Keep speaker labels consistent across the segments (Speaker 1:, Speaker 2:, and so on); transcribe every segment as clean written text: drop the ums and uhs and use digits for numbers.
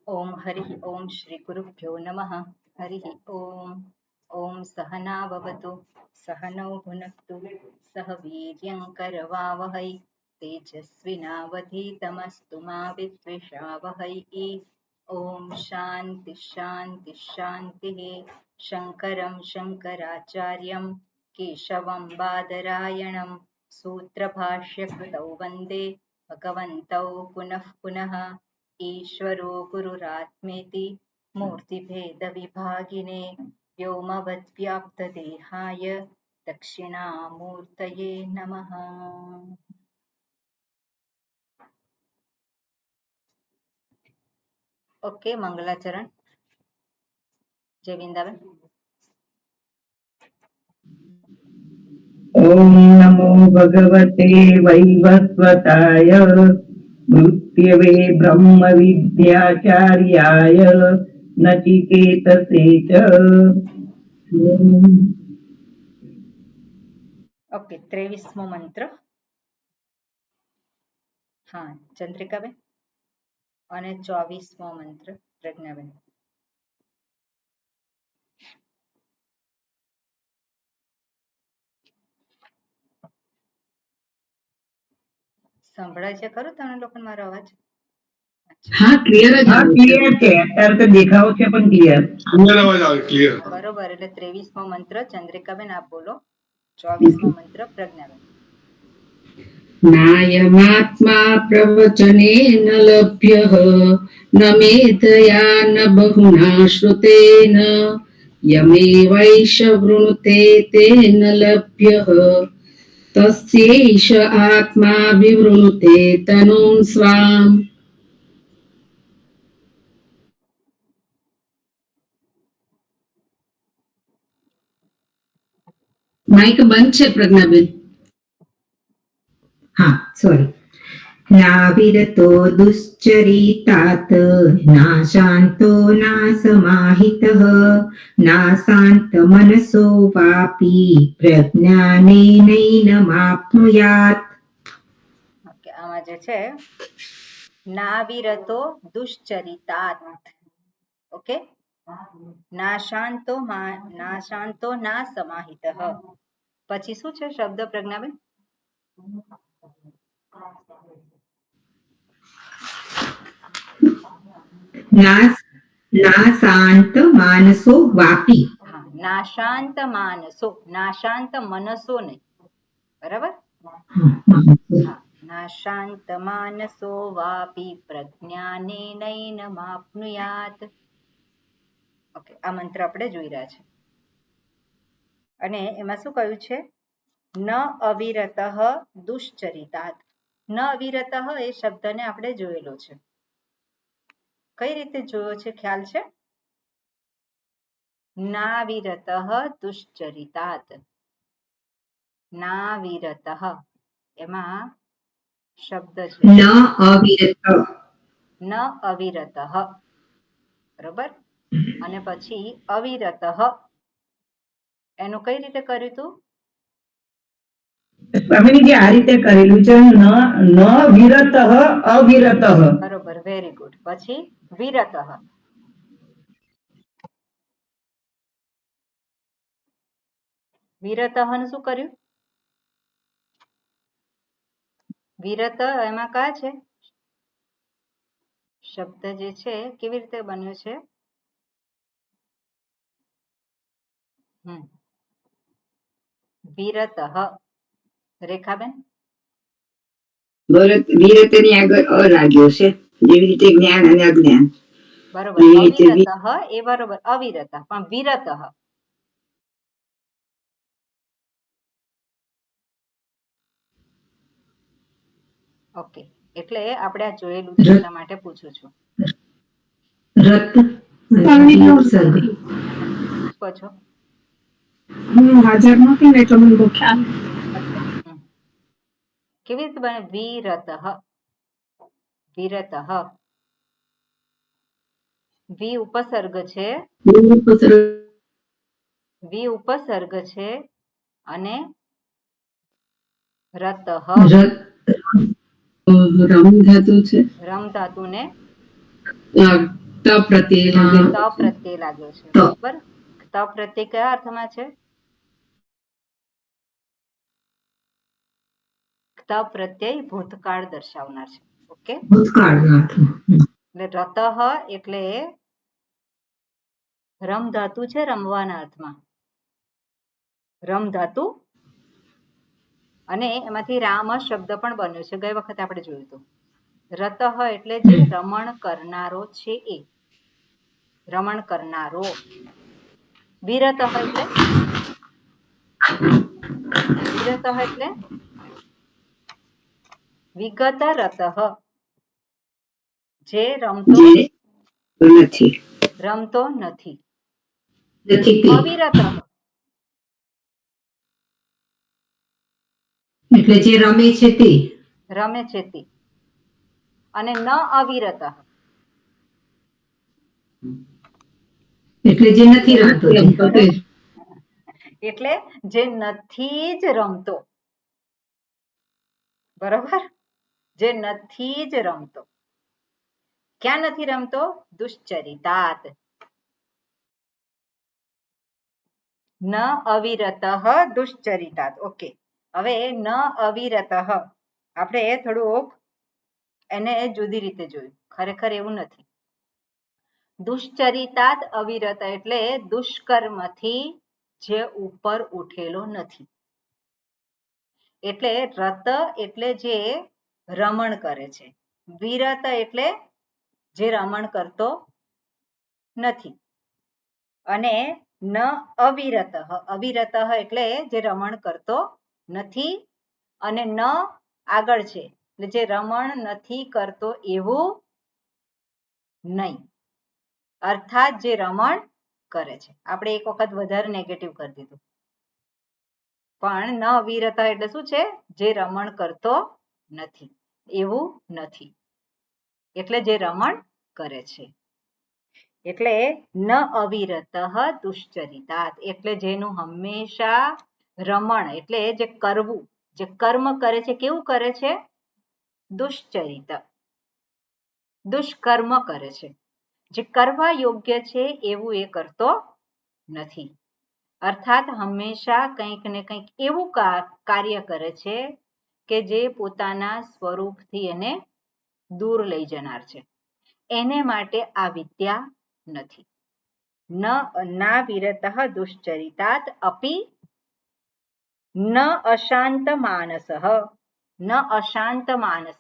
Speaker 1: ओम हरि ओम श्री गुरुभ्यो नमः। हरि ओम। ओम सहनाववतु सहनौ भुनक्तु सह वीर्यं करवावहै तेजस्विनावधीतमस्तु मा विद्विषावहै। ओम शांति शांति शांतिः। शंकरं शंकराचार्यं केशवं बादरायणं सूत्रभाष्यकृतौ वन्दे भगवन्तौ पुनः पुनः। ईश्वरो गुरुरात्मेति मूर्तिभेदविभागिने व्योमवद्व्याप्तदेहाय दक्षिणामूर्तये नमः। ओके, मंगलाचरण जय वृंदावन।
Speaker 2: ओम नमो भगवते वैवस्वताय मृत्यवे ब्रह्म विद्याचार्याय नचिकेतसे च।
Speaker 1: ओके, 23मो मंत्र। हाँ, चंद्रिकाबेन। અને 24મો મંત્ર પ્રજ્ઞાબેન। સંભળાય છે ખરો તમને લોકોને મારો અવાજ?
Speaker 2: હા, ક્લિયર જ આવે છે. અત્યારે તો દેખાવ છે પણ ક્લિયર અવાજ આવે, ક્લિયર
Speaker 1: બરોબર। એટલે 23મો મંત્ર ચંદ્રિકાબેન આપ બોલો, 24મો મંત્ર પ્રજ્ઞાબેન।
Speaker 3: नायमात्मा प्रवचनेन लभ्यः न मेधया न बहुना श्रुतेन यमेवैष वृणुते तेन लभ्यः तस्यैष आत्मा विवृणुते तनुं स्वाम्। माइक बंद है प्रज्ञाबेन।
Speaker 4: हाँ, सॉरी। नाविरतो दुश्चरितात् नाशान्तो नासमाहितः नाशान्तमनसो वापि प्रज्ञानेनैनमाप्नुयात्।
Speaker 1: ઓકે, આમાં જે છે નાવિરતો દુશ્ચરિતાત। ઓકે, નાશાંતો ના સમાહિતઃ। પછી શું છે શબ્દ પ્રજ્ઞાબેન?
Speaker 4: नाशान्त मानसो वापि।
Speaker 1: હા, નાશાંત માનસો, નાશાંત મનસો નહીં, બરાબર? હા, નાશાંત માનસો વાપી પ્રજ્ઞાનેનૈનમાપ્નુયાત। ઓકે, આ મંત્ર આપણે જોઈ રહ્યા છે અને એમાં શું કહ્યું છે? ન અવિરતઃ દુશ્ચરિતાત। ન અવિરતઃ એ શબ્દને આપણે જોયેલો છે। કઈ રીતે જોયો છે ખ્યાલ છે? નાવિરતઃ દુશ્ચરિતાત। નાવિરતઃ એમાં શબ્દ છે
Speaker 4: ન અવિરત,
Speaker 1: ન અવિરતઃ, બરોબર? અને પછી અવિરતઃ એનું કઈ રીતે કર્યું હતું?
Speaker 2: સ્વામીજી આ રીતે કરેલું છે, ન વિરતઃ અવિરતઃ।
Speaker 1: બરોબર, વેરી ગુડ। પછી વિરતઃ, વિરતઃ નું શું કર્યું? વિરત એમાં કયા છે શબ્દ જે છે કેવી રીતે બન્યો છે? વિરતઃ, રેખાબેન?
Speaker 3: વિરતની આગળ અ લાગ્યો છે, જેવી રીતે જ્ઞાન અને અજ્ઞાન।
Speaker 1: બરોબર, અવિરતઃ એ બરોબર, અવિરત પણ વિરતઃ ઓકે, એટલે આપણે આ જોયેલું છે એટલા માટે પૂછું છું।
Speaker 4: રત ઉપસર્ગ।
Speaker 1: કહો છો?
Speaker 5: હું હાજર નહોતી ને એટલે મને બહુ ખ્યાલ
Speaker 1: કેવી રીતે બને? વિરતઃ, વિરતઃ, વી ઉપસર્ગ છે, વી ઉપસર્ગ છે અને રતઃ,
Speaker 2: રમ ધાતુ છે
Speaker 1: રમ ધાતુને
Speaker 2: ત પ્રત્યે લાગેલો
Speaker 1: ત
Speaker 2: છે.
Speaker 1: પ્રત્યે લાગ્યો છે.
Speaker 4: ત.
Speaker 1: બરાબર. ત પ્રત્યે કયા અર્થમાં છે? ત પ્રત્યય ભૂતકાળ દર્શાવનાર છે. ઓકે,
Speaker 4: ભૂતકાળના અર્થમાં.
Speaker 1: એટલે રતઃ એટલે રમ ધાતુ છે રમવાના અર્થમાં. રમ ધાતુ અને એમાંથી રામ શબ્દ પણ બન્યો છે. ગઈ વખતે આપણે જોયું હતું. રતઃ એટલે જે રમણ કરનારો છે એ, રમણ કરનારો. વિરત એટલે વિરત એટલે વિગત રતઃ, જે રમતો
Speaker 3: જે નથી.
Speaker 1: રમતો નથી.
Speaker 4: નથી તે.
Speaker 1: અવિરત
Speaker 4: એટલે જે રમે છે તે.
Speaker 1: રમે છે તે. અને ન અવિરત
Speaker 4: એટલે જે નથી રમતો તે.
Speaker 2: રમતો તે.
Speaker 1: એટલે જે નથી જ રમતો. બરોબર, જે નથી જ રમતો. ક્યાં નથી રમતો? દુશ્ચરિતાત. ન અવિરત દુશ્ચરિતાત. ઓકે, હવે ન અવિરત આપણે થોડુંક એને જુદી રીતે જોયું. ખરેખર એવું નથી. દુશ્ચરિતાત અવિરત એટલે દુષ્કર્મથી જે ઉપર ઉઠેલો નથી. એટલે રત એટલે જે રમણ કરે છે. વિરત એટલે જે રમણ કરતો નથી. અને ન અવિરત, અવિરત એટલે જે રમણ કરતો નથી. અને ન આગળ છે એટલે જે રમણ નથી કરતો એવું નહીં, અર્થાત જે રમણ કરે છે. આપણે એક વખત વધારે નેગેટિવ કરી દીધું. પણ ન અવિરત એટલે શું છે? જે રમણ કરતો નથી એવું નથી, એટલે જે રમણ કરે છે. એટલે ન અવિરત દુશ્ચરિતાત એટલે જેનું હંમેશા રમણ એટલે જે કરવું, જે કર્મ કરે છે. કેવું કરે છે? દુશ્ચરિત, દુષ્કર્મ કરે છે. જે કરવા યોગ્ય છે એવું એ કરતો નથી. અર્થાત હંમેશા કંઈક ને કંઈક એવું કાર્ય કરે છે કે જે પોતાના સ્વરૂપથી એને દૂર લઈ જનાર છે. એને માટે આ વિદ્યા નથી. ના વિરત દુશ્ચરિતાત અપી ન અશાંત માનસ, ન અશાંત માનસ,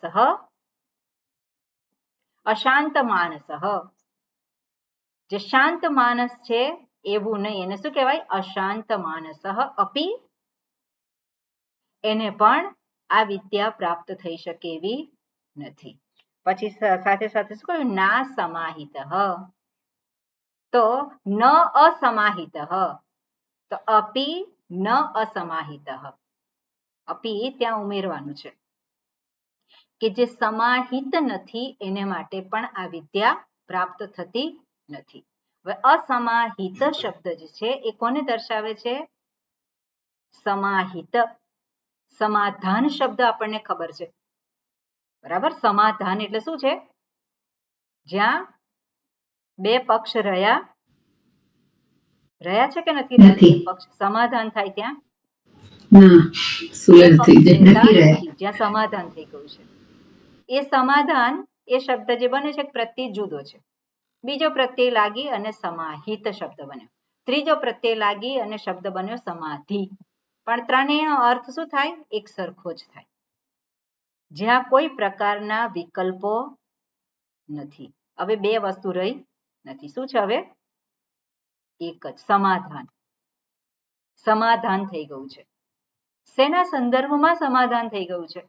Speaker 1: અશાંત માનસ, જે શાંત માનસ છે એવું નહીં. એને શું કહેવાય? અશાંત માનસ અપી. એને પણ આ વિદ્યા પ્રાપ્ત થઈ શકે એવી નથી. પછી સાથે સાથે શું કહ્યું? ના સમાહિત, તો ન અસમાહિત, તો અપી ન અસમાહિત, અપી ત્યાં ઉમેરવાનું છે કે જે સમાહિત નથી એને માટે પણ આ વિદ્યા પ્રાપ્ત થતી નથી. હવે અસમાહિત શબ્દ જે છે એ કોને દર્શાવે છે? સમાહિત. સમાધાન શબ્દ આપણને ખબર છે, બરાબર. સમાધાન એટલે શું છે? જ્યાં બે પક્ષ રહ્યા છે કે નથી રહ્યા? બે પક્ષ સમાધાન થાય ત્યાં બે પક્ષ રહેતા નથી, જ્યાં સમાધાન થઈ ગયું છે. એ સમાધાન, એ શબ્દ જે બને છે પ્રત્યય જુદો છે. બીજો પ્રત્યય લાગી અને સમાહિત શબ્દ બન્યો. ત્રીજો પ્રત્યય લાગી અને શબ્દ બન્યો સમાધિ. પણ ત્રણેયનો અર્થ શું થાય? એક સરખો જ થાય. જ્યાં કોઈ પ્રકારના વિકલ્પો નથી. હવે બે વસ્તુ રહી નથી. શું છે હવે? એક જ સમાધાન. સમાધાન થઈ ગયું છે. શેના સંદર્ભમાં સમાધાન થઈ ગયું છે?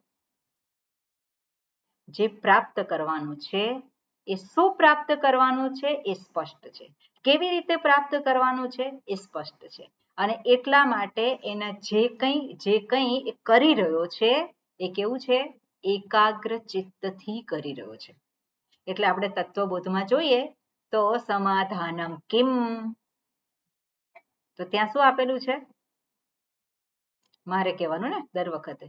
Speaker 1: જે પ્રાપ્ત કરવાનું છે એ શું પ્રાપ્ત કરવાનું છે એ સ્પષ્ટ છે. કેવી રીતે પ્રાપ્ત કરવાનું છે એ સ્પષ્ટ છે. અને એટલા માટે એના જે કંઈ કરી રહ્યો છે એ કેવું છે? એકાગ્ર ચિત્તથી કરી રહ્યો છે. એટલે આપણે તત્વબોધમાં જોઈએ તો સમાધાનમ કિમ, તો ત્યાં શું આપેલું છે? મારે કહેવાનું ને દર વખતે.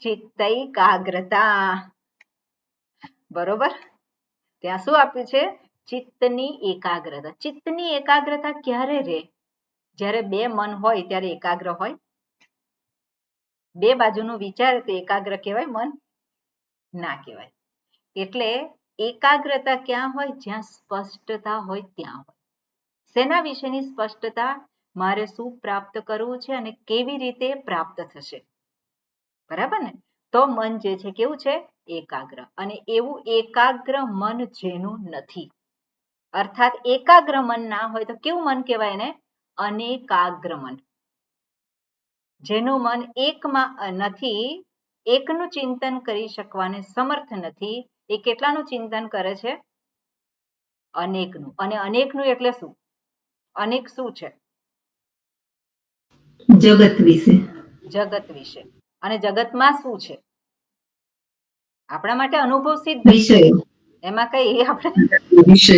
Speaker 1: ચિત્તૈકાગ્રતા. બરોબર, ત્યાં શું આપ્યું છે? ચિત્તની એકાગ્રતા. ચિત્તની એકાગ્રતા ક્યારે રહે? જ્યારે બે મન હોય ત્યારે એકાગ્ર હોય. બે બાજુનું વિચાર તો એકાગ્ર કહેવાય? મન ના કહેવાય. એટલે એકાગ્રતા ક્યાં હોય? જ્યાં સ્પષ્ટતા હોય ત્યાં હોય. શેના વિશેની સ્પષ્ટતા? મારે શું પ્રાપ્ત કરવું છે અને કેવી રીતે પ્રાપ્ત થશે. બરાબર ને? તો મન જે છે કેવું છે? એકાગ્ર. અને એવું એકાગ્ર મન જેનું નથી, અર્થાત એકાગ્ર મન ના હોય તો કેવું મન કહેવાય એને? અનેકાગ્ર મન. જેનું મન એકમાં નથી, એકનું ચિંતન કરી શકવાને સમર્થ નથી, એ કેટલાનું ચિંતન કરે છે? અનેકનું. અને અનેકનું એટલે શું? અનેક શું છે?
Speaker 4: જગત વિશે.
Speaker 1: જગત વિશે. અને જગતમાં શું છે? આપણા માટે અનુભવ સિદ્ધ
Speaker 4: વિષયો.
Speaker 1: એમાં કઈ આપણે
Speaker 2: વિષય.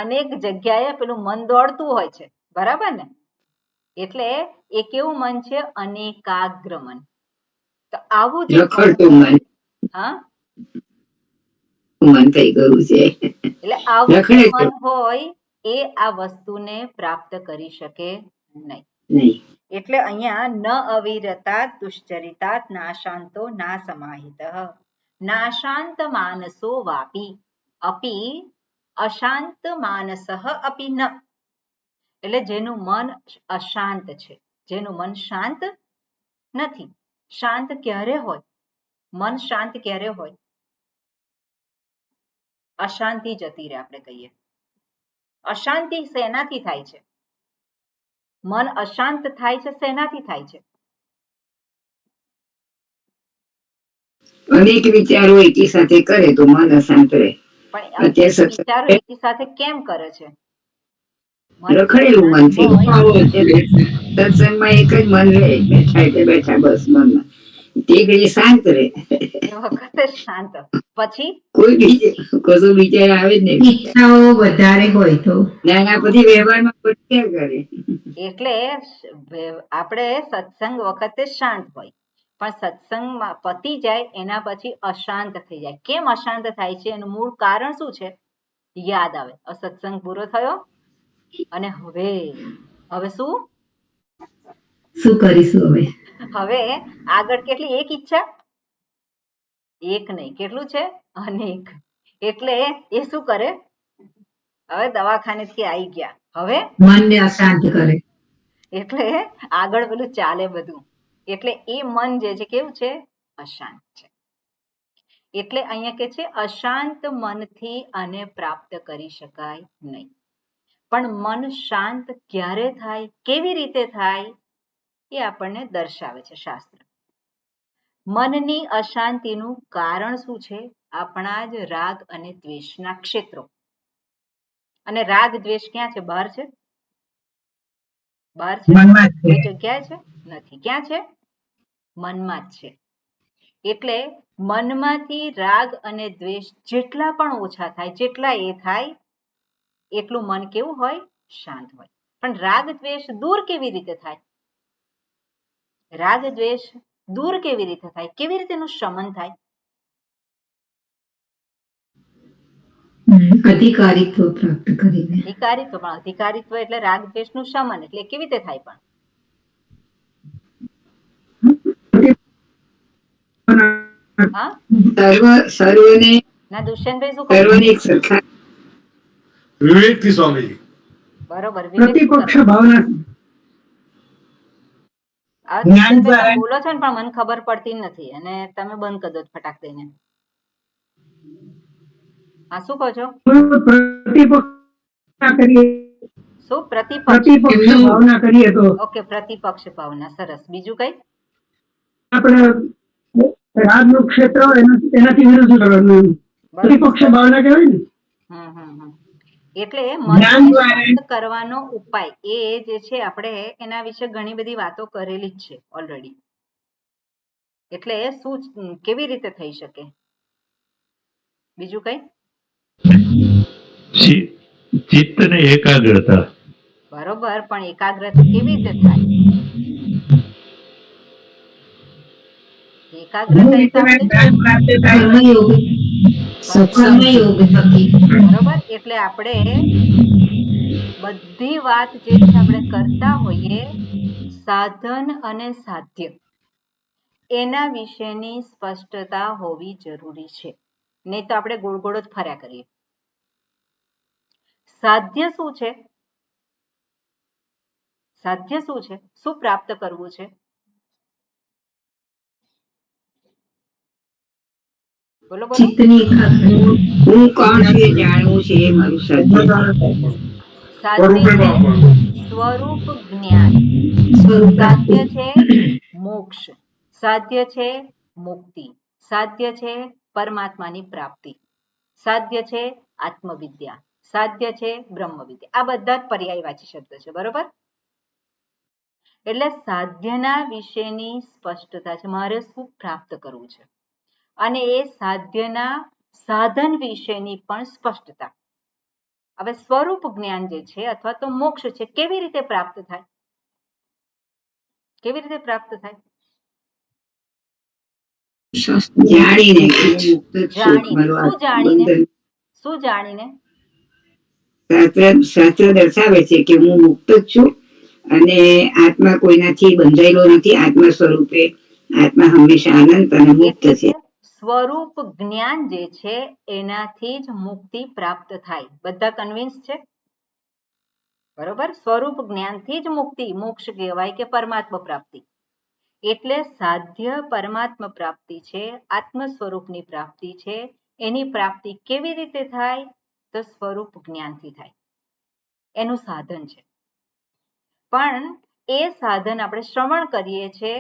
Speaker 1: અનેક જગ્યાએ પેલું મન દોડતું હોય છે. બરાબર ને? એટલે એ કેવું મન છે? અનેકાગ્ર મન. તો આવું જે
Speaker 3: રખડતું મન.
Speaker 1: હા,
Speaker 3: મન થઈ ગયું છે.
Speaker 1: એટલે આવું જે
Speaker 3: રખડે છે.
Speaker 1: મન હોય એ આ વસ્તુને પ્રાપ્ત કરી શકે નહીં.
Speaker 3: નહીં.
Speaker 1: એટલે અહીંયા ન અવિરતા દુશ્ચરિતાત નાશાંતો ના સમાહિત નાશાંત માનસો વાપી અપી અશાંત માનસ અપી ન. એટલે જેનું મન અશાંત છે, જેનું મન શાંત નથી. શાંત ક્યારે હોય? મન શાંત ક્યારે હોય? અશાંતિ જતી રહે. આપણે કહીએ અશાંતિ શેનાથી થાય છે? મન અશાંત થાય છે શેનાથી થાય છે?
Speaker 3: અનેક વિચારો એકી સાથે કરે તો મન અશાંત રહે.
Speaker 1: પણ
Speaker 3: અત્યારે
Speaker 1: અનેક વિચારો એકી સાથે કેમ કરે છે?
Speaker 3: રખડેલું મન છે. સત્સંગમાં એક જ મન રહે, બેઠા એટલે બેઠા બસ મનમાં. તે ઘડી શાંત રહે.
Speaker 1: એ વખતે શાંત. પછી
Speaker 3: કોઈ બીજે કશું વિચાર આવે જ નહીં.
Speaker 4: ઈચ્છાઓ વધારે હોય તો
Speaker 3: નાના પછી વ્યવહારમાં ભટક્યા કરે.
Speaker 1: એટલે આપણે સત્સંગ વખતે શાંત હોય, પણ સત્સંગમાં પતી જાય એના પછી અશાંત થઈ જાય. કેમ અશાંત થાય છે? એનું મૂળ કારણ શું છે? યાદ આવે સત્સંગ પૂરો થયો અને હવે શું
Speaker 4: શું કરીશું હવે?
Speaker 1: હવે આગળ કેટલી? એક ઈચ્છા? એક નહીં, કેટલું છે? અનેક. એટલે એ શું કરે? હવે દવાખાનેથી આવી ગયા, હવે
Speaker 4: મનને અશાંત કરે.
Speaker 1: એટલે આગળ પેલું ચાલે બધું. એટલે એ મન જે છે કેવું છે? અશાંત છે. એટલે અહીંયા કે છે અશાંત મનથી આને પ્રાપ્ત કરી શકાય નહીં. પણ મન શાંત ક્યારે થાય, કેવી રીતે થાય, એ આપણને દર્શાવે છે શાસ્ત્ર. મનની અશાંતિનું કારણ શું છે? આપણા જ રાગ અને દ્વેષના ક્ષેત્રો. અને રાગ દ્વેષ ક્યાં છે? બહાર છે? બહાર છે? કોઈ જગ્યાએ છે? નથી. ક્યાં છે? મનમાં જ છે. એટલે મનમાંથી રાગ અને દ્વેષ જેટલા પણ ઓછા થાય, જેટલા એ થાય એટલું મન કેવું હોય? શાંત હોય. પણ રાગ દ્વેષ દૂર કેવી રીતે થાય? રાગ દ્વેષ દૂર કેવી રીતે થાય? કેવી રીતે એનું શમન થાય?
Speaker 4: અધિકારીત્વ પ્રાપ્ત કરીને.
Speaker 1: અધિકારીત્વ. પણ અધિકારીત્વ એટલે રાગ દ્વેષ નું શમન. એટલે કેવી રીતે થાય? પણ હા,
Speaker 3: સર્વને
Speaker 1: ના દુષ્યંતભાઈ શું કહે?
Speaker 3: સર્વને એક સરખા
Speaker 6: વિવેકથી સ્વામીજી.
Speaker 1: બરોબર.
Speaker 2: પ્રતિપક્ષ ભાવના
Speaker 1: દુષ્યંતભાઈ બોલો છો ને, પણ મને ખબર પડતી નથી અને તમે બંધ કરી દો ફટાક દઈને. હા, શું કહો છો?
Speaker 2: પ્રતિપક્ષ કરીએ.
Speaker 1: શું પ્રતિપક્ષ
Speaker 2: ભાવના કરીએ તો
Speaker 1: ઓકે, પ્રતિપક્ષ ભાવના. સરસ. બીજું કઈ?
Speaker 2: આપણે રાજનું ક્ષેત્ર એનાથી વિરુદ્ધ કરવાનું. પ્રતિપક્ષ ભાવના કહેવાય ને.
Speaker 1: એટલે મનને શાંત કરવાનો ઉપાય એ જે છે આપણે એના વિશે ઘણી બધી વાતો કરેલી જ છે ઓલરેડી. એટલે શું કેવી રીતે થઈ શકે? બીજું કઈ?
Speaker 7: ચિત્ત ને એકાગ્રતા.
Speaker 1: બરોબર, પણ એકાગ્રતા કેવી રીતે થાય? એકાગ્રતા એ તો આપણે
Speaker 2: જ્ઞાન પ્રાપ્ત થાય.
Speaker 4: કર્મયોગ કર્મયોગ થકી
Speaker 1: બરોબર. એટલે આપણે બધી વાત જે છે આપણે કરતા હોઈએ સાધન અને સાધ્ય એના વિશેની સ્પષ્ટતા હોવી જરૂરી છે, નહીં તો આપણે ગોળ ગોળ જ ફર્યા કરીએ. સાધ્ય શું છે? સાધ્ય શું છે? શું પ્રાપ્ત કરવું છે? બોલો બોલો.
Speaker 4: ચિત્તની એકાગ્રતા
Speaker 3: હું કોણ છું એ જાણવું છે, એ મારું સાધ્ય છે.
Speaker 1: સાધ્ય છે સ્વરૂપ જ્ઞાન,
Speaker 4: સ્વરૂપ પ્રાપ્તિ
Speaker 1: સાધ્ય છે મોક્ષ, સાધ્ય છે મુક્તિ, સાધ્ય છે પરમાત્માની પ્રાપ્તિ, સાધ્ય છે આત્મવિદ્યા, સાધ્ય છે બ્રહ્મ વિદ્યા. આ બધા જ પર્યાયવાચી શબ્દ છે. બરોબર. એટલે સાધ્યના વિશેની સ્પષ્ટતા છે, મારે શું પ્રાપ્ત કરવું છે, અને એ સાધ્યના સાધન વિશેની પણ સ્પષ્ટતા. હવે સ્વરૂપ જ્ઞાન જે છે અથવા તો મોક્ષ છે, કેવી રીતે પ્રાપ્ત થાય? કેવી રીતે પ્રાપ્ત થાય?
Speaker 3: જાણીને કે હું મુક્ત જ છું,
Speaker 1: જાણીને.
Speaker 3: મારું
Speaker 1: શું જાણીને?
Speaker 3: બંધન.
Speaker 1: શું જાણીને?
Speaker 3: શાસ્ત્ર દર્શાવે છે કે હું મુક્ત જ છું અને આત્મા કોઈનાથી બંધાયેલો નથી. આત્મા સ્વરૂપે આત્મા હંમેશા આનંદ અને મુક્ત
Speaker 1: એટલે
Speaker 3: છે.
Speaker 1: કે સ્વરૂપ જ્ઞાન જે છે એનાથી જ મુક્તિ પ્રાપ્ત થાય. બધા કન્વિન્સ છે? બરોબર. સ્વરૂપ જ્ઞાનથી જ મુક્તિ, મોક્ષ કહેવાય કે પરમાત્મા પ્રાપ્તિ. એટલે સાધ્ય પરમાત્મા પ્રાપ્તિ છે, આત્મ સ્વરૂપની પ્રાપ્તિ છે. એની પ્રાપ્તિ કેવી રીતે થાય? તો સ્વરૂપ જ્ઞાનથી થાય. એનું સાધન છે. પણ એ સાધન આપણે શ્રવણ કરીએ છીએ,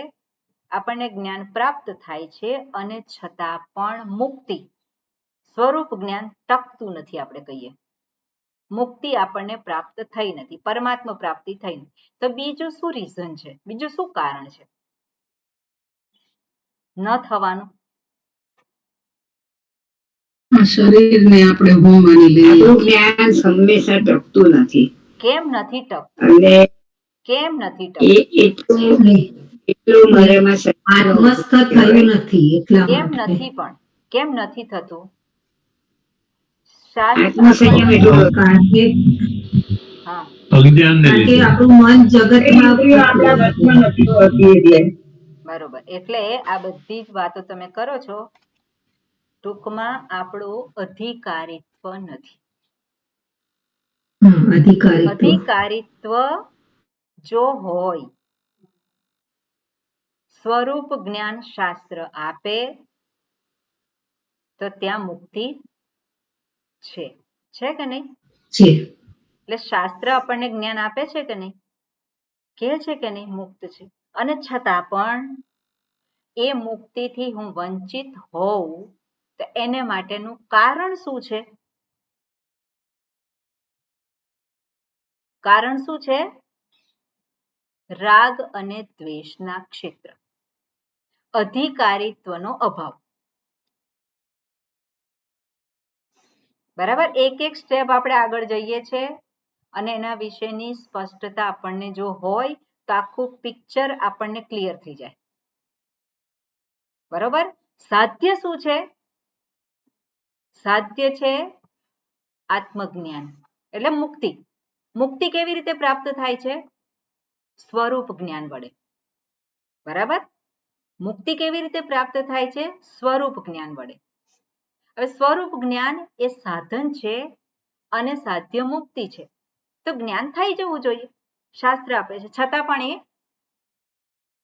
Speaker 1: આપણને જ્ઞાન પ્રાપ્ત થાય છે, અને છતાં પણ મુક્તિ સ્વરૂપ જ્ઞાન ટકતું નથી. આપણે કહીએ મુક્તિ આપણને પ્રાપ્ત થઈ નથી, પરમાત્મા પ્રાપ્તિ થઈ નથી. તો બીજું શું રીઝન છે? બીજું શું કારણ છે ન થવાનું?
Speaker 2: શરીરને આપણે હું માની લઈએ.
Speaker 3: આપણું જ્ઞાન હંમેશા ટકતું નથી.
Speaker 1: કેમ નથી ટકતું?
Speaker 3: અને
Speaker 1: કેમ નથી
Speaker 3: એ
Speaker 1: ટકતું?
Speaker 3: એટલું મારામાં
Speaker 4: આત્મસ્થ થયું નથી એટલા
Speaker 1: કેમ
Speaker 4: માટે.
Speaker 1: નથી? પણ કેમ નથી થતું?
Speaker 3: આત્મસંયમ એટલો
Speaker 4: કારણ કે
Speaker 1: હા,
Speaker 7: અજ્ઞાનને
Speaker 4: કારણ કે
Speaker 7: લીધે
Speaker 4: આપણું મન જગતમાં
Speaker 2: આપણા વશમાં નથી હોતી એટલે.
Speaker 1: બરોબર. એટલે આ બધી જ વાતો તમે કરો છો, ટૂંકમાં આપણું અધિકારીત્વ નથી. અધિકારીત્વ જો હોય, સ્વરૂપ જ્ઞાન શાસ્ત્ર આપે તો ત્યાં મુક્તિ છે. છે કે નહીં?
Speaker 4: છે.
Speaker 1: એટલે શાસ્ત્ર આપણને જ્ઞાન આપે છે કે નહીં? કહે છે કે નહીં મુક્ત છે, અને છતાં પણ એ મુક્તિથી હું વંચિત હોઉં તો એને માટેનું કારણ શું છે? કારણ શું છે? રાગ અને દ્વેષના ક્ષેત્ર, અધિકારીત્વનો અભાવ. બરાબર. એક એક સ્ટેપ આપણે આગળ જઈએ છીએ અને એના વિશેની સ્પષ્ટતા આપણને જો હોય તો આખું પિક્ચર આપણને ક્લિયર થઈ જાય. બરોબર. સાધ્ય શું છે? સાધ્ય છે આત્મજ્ઞાન, એટલે મુક્તિ. મુક્તિ કેવી રીતે પ્રાપ્ત થાય છે? સ્વરૂપ જ્ઞાન વડે. બરાબર. મુક્તિ કેવી રીતે પ્રાપ્ત થાય છે? સ્વરૂપ જ્ઞાન વડે. હવે સ્વરૂપ જ્ઞાન એ સાધન છે અને સાધ્ય મુક્તિ છે. તો જ્ઞાન થઈ જવું જોઈએ, શાસ્ત્ર આપે છે, છતાં પણ એ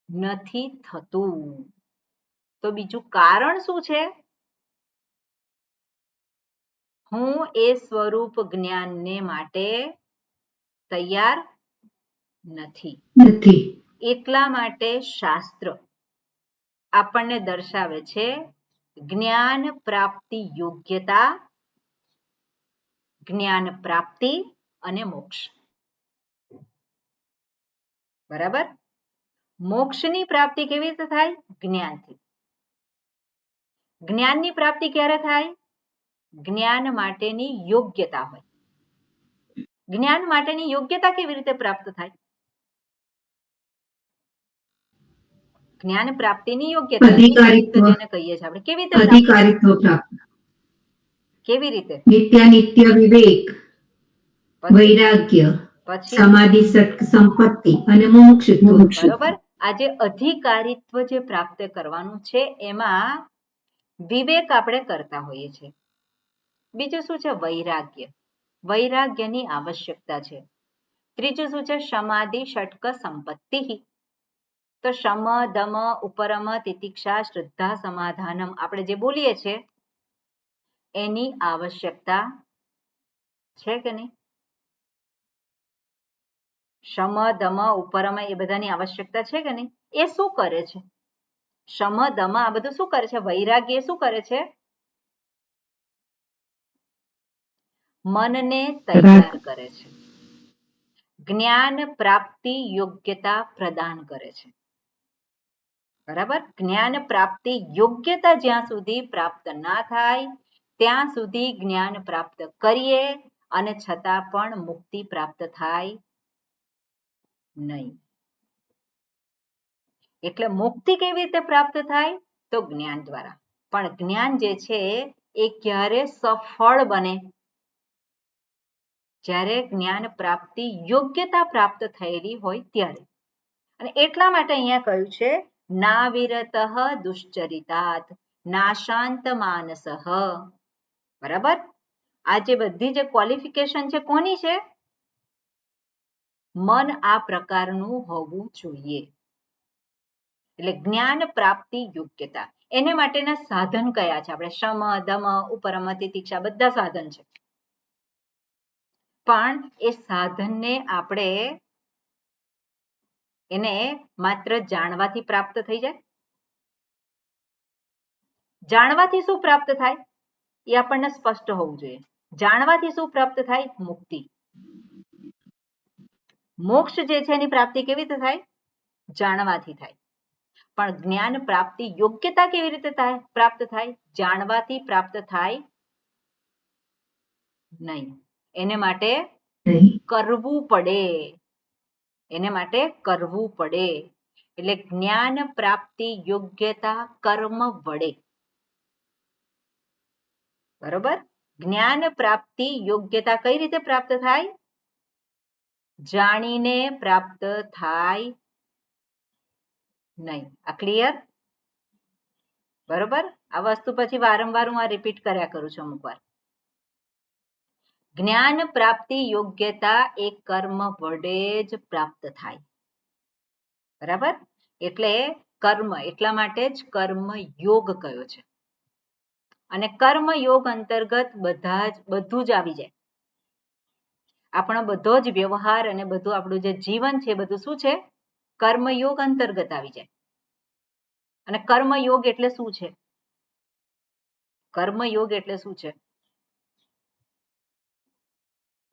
Speaker 1: નથી થતું. તો બીજું કારણ શું છે? હું એ સ્વરૂપ જ્ઞાનને માટે તૈયાર નથી. એટલા માટે શાસ્ત્ર આપણને દર્શાવે છે જ્ઞાન પ્રાપ્તિ યોગ્યતા, જ્ઞાન પ્રાપ્તિ અને મોક્ષ. બરાબર. મોક્ષની પ્રાપ્તિ કેવી રીતે થાય? જ્ઞાનથી. જ્ઞાનની પ્રાપ્તિ ક્યારે થાય? જ્ઞાન માટેની યોગ્યતા હોય. જ્ઞાન માટેની યોગ્યતા કેવી રીતે પ્રાપ્ત થાય? જ્ઞાન પ્રાપ્તિની યોગ્યતા
Speaker 4: અધિકારીત્વ.
Speaker 1: જેને કહીએ છીએ આપણે. કેવી રીતે પ્રાપ્ત?
Speaker 4: અધિકારીત્વ પ્રાપ્ત,
Speaker 1: કેવી રીતે?
Speaker 4: નિત્યાનિત્ય વિવેક,
Speaker 1: પછી
Speaker 4: વૈરાગ્ય,
Speaker 1: પછી
Speaker 4: સમાધિ સંપત્તિ અને મુમુક્ષુત્વ.
Speaker 1: બરોબર. આ જે અધિકારીત્વ જે પ્રાપ્ત કરવાનું છે એમાં વિવેક આપણે કરતા હોઈએ છીએ. બીજું શું છે? વૈરાગ્ય. વૈરાગ્યની આવશ્યકતા છે. ત્રીજું શું છે? સમાધિ ષટક સંપત્તિ. તો શમ દમ ઉપરમ તિતિક્ષા શ્રદ્ધા સમાધાનમ આપણે જે બોલીએ છીએ એની આવશ્યકતા છે કે નહીં? શમ દમ ઉપરમ એ બધાની આવશ્યકતા છે કે નહીં? એ શું કરે છે? શમ દમ આ બધું શું કરે છે? વૈરાગ્ય એ શું કરે છે? મનને તૈયાર કરે છે. જ્ઞાન પ્રાપ્તિ યોગ્યતા પ્રદાન કરે છે. બરાબર. જ્ઞાન પ્રાપ્તિ યોગ્યતા જ્યાં સુધી પ્રાપ્ત ના થાય ત્યાં સુધી જ્ઞાન પ્રાપ્ત કરીએ અને છતાં પણ મુક્તિ પ્રાપ્ત થાય નહીં. એટલે મુક્તિ કેવી રીતે પ્રાપ્ત થાય? તો જ્ઞાન દ્વારા. પણ જ્ઞાન જે છે એ ક્યારે સફળ બને? જ્યારે જ્ઞાન પ્રાપ્તિ યોગ્યતા પ્રાપ્ત થયેલી હોય ત્યારે. અને એટલા માટે અહીંયા કહ્યું છે ના વિરતઃ દુશ્ચરિતાત નાશાંત માનસઃ. બરાબર. આ જે બધી જે ક્વોલિફિકેશન છે કોની છે? મન આ પ્રકારનું હોવું જોઈએ. એટલે જ્ઞાન પ્રાપ્તિ યોગ્યતા એને માટેના સાધન કયા છે? આપણે શમ દમ ઉપરમ તિતિક્ષા બધા સાધન છે. પણ એ સાધનને આપણે એને માત્ર જાણવાથી પ્રાપ્ત થઈ જાય? જાણવાથી શું પ્રાપ્ત થાય એ આપણને સ્પષ્ટ હોવું જોઈએ. જાણવાથી શું પ્રાપ્ત થાય? મુક્તિ. મોક્ષ જે છે એની પ્રાપ્તિ કેવી રીતે થાય? જાણવાથી થાય. પણ જ્ઞાન પ્રાપ્તિ યોગ્યતા કેવી રીતે થાય? પ્રાપ્ત થાય? જાણવાથી પ્રાપ્ત થાય નહીં. એને માટે કરવું પડે. એને માટે કરવું પડે. એટલે જ્ઞાન પ્રાપ્તિ યોગ્યતા કર્મ વડે. બરોબર. જ્ઞાન પ્રાપ્તિ યોગ્યતા કઈ રીતે પ્રાપ્ત થાય? જાણીને પ્રાપ્ત થાય નહીં. આ ક્લિયર? બરોબર. આ વસ્તુ પછી વારંવાર હું આ રિપીટ કર્યા કરું છું અમુક વાર. જ્ઞાન પ્રાપ્તિ યોગ્યતા એ કર્મ વડે જ પ્રાપ્ત થાય. બરાબર. એટલે કર્મ એટલા માટે જ કર્મ યોગ કયો છે. અને કર્મ યોગ અંતર્ગત બધું જ આવી જાય. આપણો બધો જ વ્યવહાર અને બધું આપણું જે જીવન છે બધું શું છે? કર્મયોગ અંતર્ગત આવી જાય. અને કર્મયોગ એટલે શું છે? કર્મયોગ એટલે શું છે?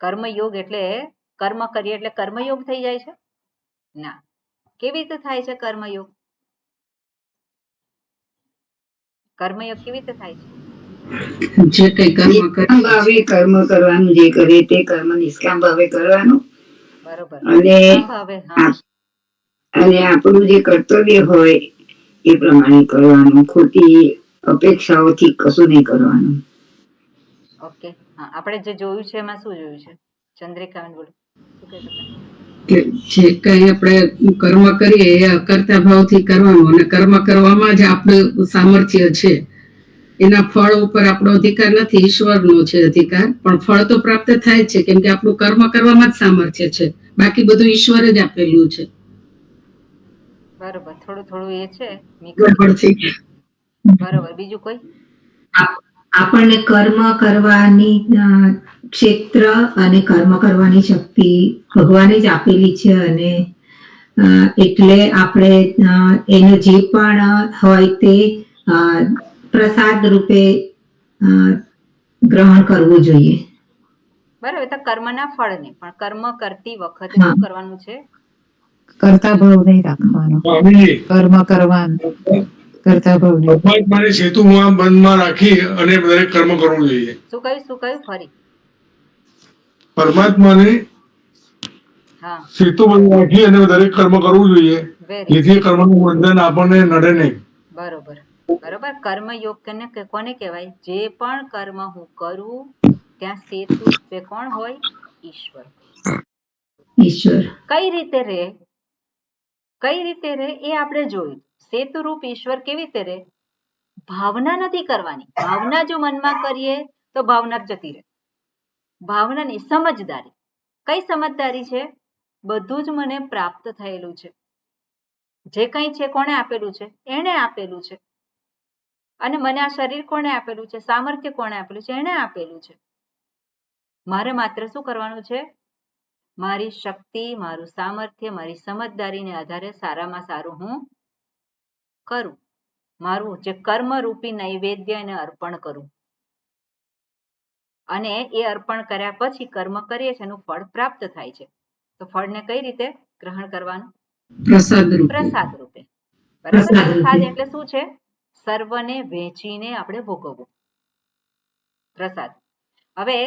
Speaker 1: કર્મયોગ એટલે કર્મ કરીએ એટલે કર્મયોગ થઈ જાય છે? ના. કેવી રીતે થાય છે કર્મયોગ? કર્મયોગ કેવી રીતે થાય છે?
Speaker 2: જે કઈ કર્મ
Speaker 3: નિષ્કામ ભાવે કર્મ કરવાનું, જે કરે તે કર્મ નિષ્કામ ભાવે કરવાનું.
Speaker 1: બરોબર.
Speaker 3: અને
Speaker 1: ભાવે. હા.
Speaker 3: અને આપણું જે કર્તવ્ય હોય એ પ્રમાણે કરવાનું. ખોટી અપેક્ષાઓથી કશું નહીં કરવાનું.
Speaker 1: ઓકે. હા, આપણે જે જોયું છે એમાં શું જોયું છે? ચંદ્રિકાબેન બોલો. શું કહે છે?
Speaker 2: કે જે કઈ આપણે કર્મ કરીએ એ અકર્તા ભાવથી કરવાનું, અને કર્મ કરવામાં જ આપણું સામર્થ્ય છે. એના ફળ ઉપર આપણો અધિકાર નથી, ઈશ્વરનો છે અધિકાર. પણ ફળ તો પ્રાપ્ત થાય છે કેમ કે આપણું કર્મ કરવામાં જ સામર્થ્ય છે. બાકી બધું ઈશ્વર જ આપેલું છે.
Speaker 1: બરોબર. થોડું થોડું એ છે.
Speaker 2: બરાબર છે.
Speaker 1: બરોબર. બીજું કોઈ?
Speaker 4: આપણને કર્મ કરવાની ક્ષેત્ર અને કર્મ કરવાની શક્તિ ભગવાને જ આપેલી છે. અને એટલે આપણે એનો જે પણ હોય તે પ્રસાદ રૂપે ગ્રહણ કરવું જોઈએ.
Speaker 1: બરાબર. તો કર્મના ફળ નહીં, પણ કર્મ કરતી વખતે શું કરવાનું છે?
Speaker 8: કરતા ભાવ નહીં રાખવાનો.
Speaker 6: સ્વામીજી,
Speaker 8: કર્મ કરવાનું કરતા ભાવ નહીં.
Speaker 6: પરમાત્માને સેતુમાં બંધમાં રાખી અને દરેક કર્મ કરવું જોઈએ.
Speaker 1: શું કહ્યું? શું કહ્યું? ફરી.
Speaker 6: પરમાત્માને
Speaker 1: હા.
Speaker 6: સેતુ બંધ રાખી અને દરેક કર્મ કરવું જોઈએ.
Speaker 1: વેરી
Speaker 6: જેથી કર્મનું બંધન આપણને નડે નહીં.
Speaker 1: બરોબર બરોબર. કર્મયોગ કોને કહેવાય? જે પણ કર્મ હું કરું ત્યાં સેતુ રૂપે કોણ હોય? ઈશ્વર.
Speaker 4: ઈશ્વર.
Speaker 1: કઈ રીતે રે એ આપણે જોયું. સેતુરૂપ ઈશ્વર કેવી રીતે રે? ભાવના નથી કરવાની. ભાવના જો મનમાં કરીએ તો ભાવના જતી રહે. ભાવનાની સમજદારી. કઈ સમજદારી છે? બધું જ મને પ્રાપ્ત થયેલું છે. જે કંઈ છે કોણે આપેલું છે? એણે આપેલું છે. અને મને આ શરીર કોણે આપેલું છે? સામર્થ્ય કોણે આપેલું છે? એણે આપેલું છે. મારે માત્ર શું કરવાનું છે? મારી શક્તિ, મારું સામર્થ્ય, મારી સમજદારીને આધારે સારામાં સારું હું કરું. મારું જે કર્મરૂપી નૈવેદ્ય એને અર્પણ કરું. અને એ અર્પણ કર્યા પછી કર્મ કરીએ છીએ એનું ફળ પ્રાપ્ત થાય છે. તો ફળને કઈ રીતે ગ્રહણ કરવાનું?
Speaker 2: પ્રસાદ રૂપે.
Speaker 1: પ્રસાદ રૂપે. બરાબર.
Speaker 4: પ્રસાદ
Speaker 1: પ્રસાદ
Speaker 4: રૂપે.
Speaker 1: એટલે શું છે? સર્વને વહેંચીને આપણે ભોગવવું. પ્રસાદ. હવે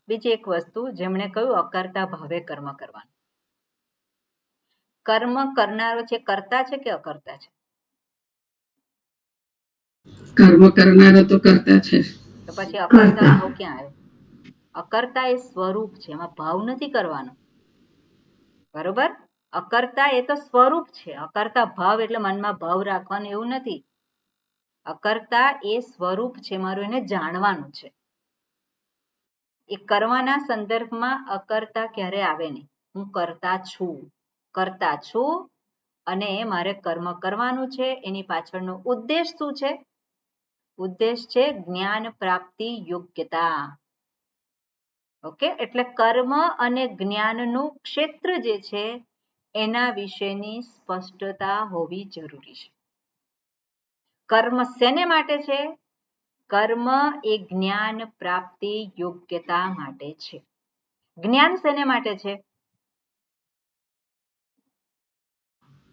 Speaker 1: બીજી એક વસ્તુ, જેમણે કહ્યું અકર્તા ભાવે કર્મ કરવાનું. કર્મ કરનારો છે કર્તા છે કે અકર્તા છે?
Speaker 2: કર્મ કરનારો તો કરતા છે.
Speaker 1: તો પછી અકર્તા
Speaker 4: કરતા.
Speaker 1: ભાવ ક્યાં આવ્યો? અકર્તા એ સ્વરૂપ છે, એમાં ભાવ નથી કરવાનો. બરોબર. અકર્તા એ તો સ્વરૂપ છે. અકર્તા ભાવ એટલે મનમાં ભાવ રાખવાનું એવું નથી. અકર્તા એ સ્વરૂપ છે મારું, એને જાણવાનું છે. એ કરવાના સંદર્ભમાં અકર્તા ક્યારે આવે નહીં. હું કરતા છું અને મારે કર્મ કરવાનું છે. એની પાછળનો ઉદ્દેશ શું છે? ઉદ્દેશ છે જ્ઞાન પ્રાપ્તિ યોગ્યતા. ઓકે. એટલે કર્મ અને જ્ઞાનનું ક્ષેત્ર જે છે એના વિશેની સ્પષ્ટતા હોવી જરૂરી છે. કર્મ શેને માટે છે? કર્મ એ જ્ઞાન પ્રાપ્તિ યોગ્યતા માટે છે. જ્ઞાન શેને માટે છે?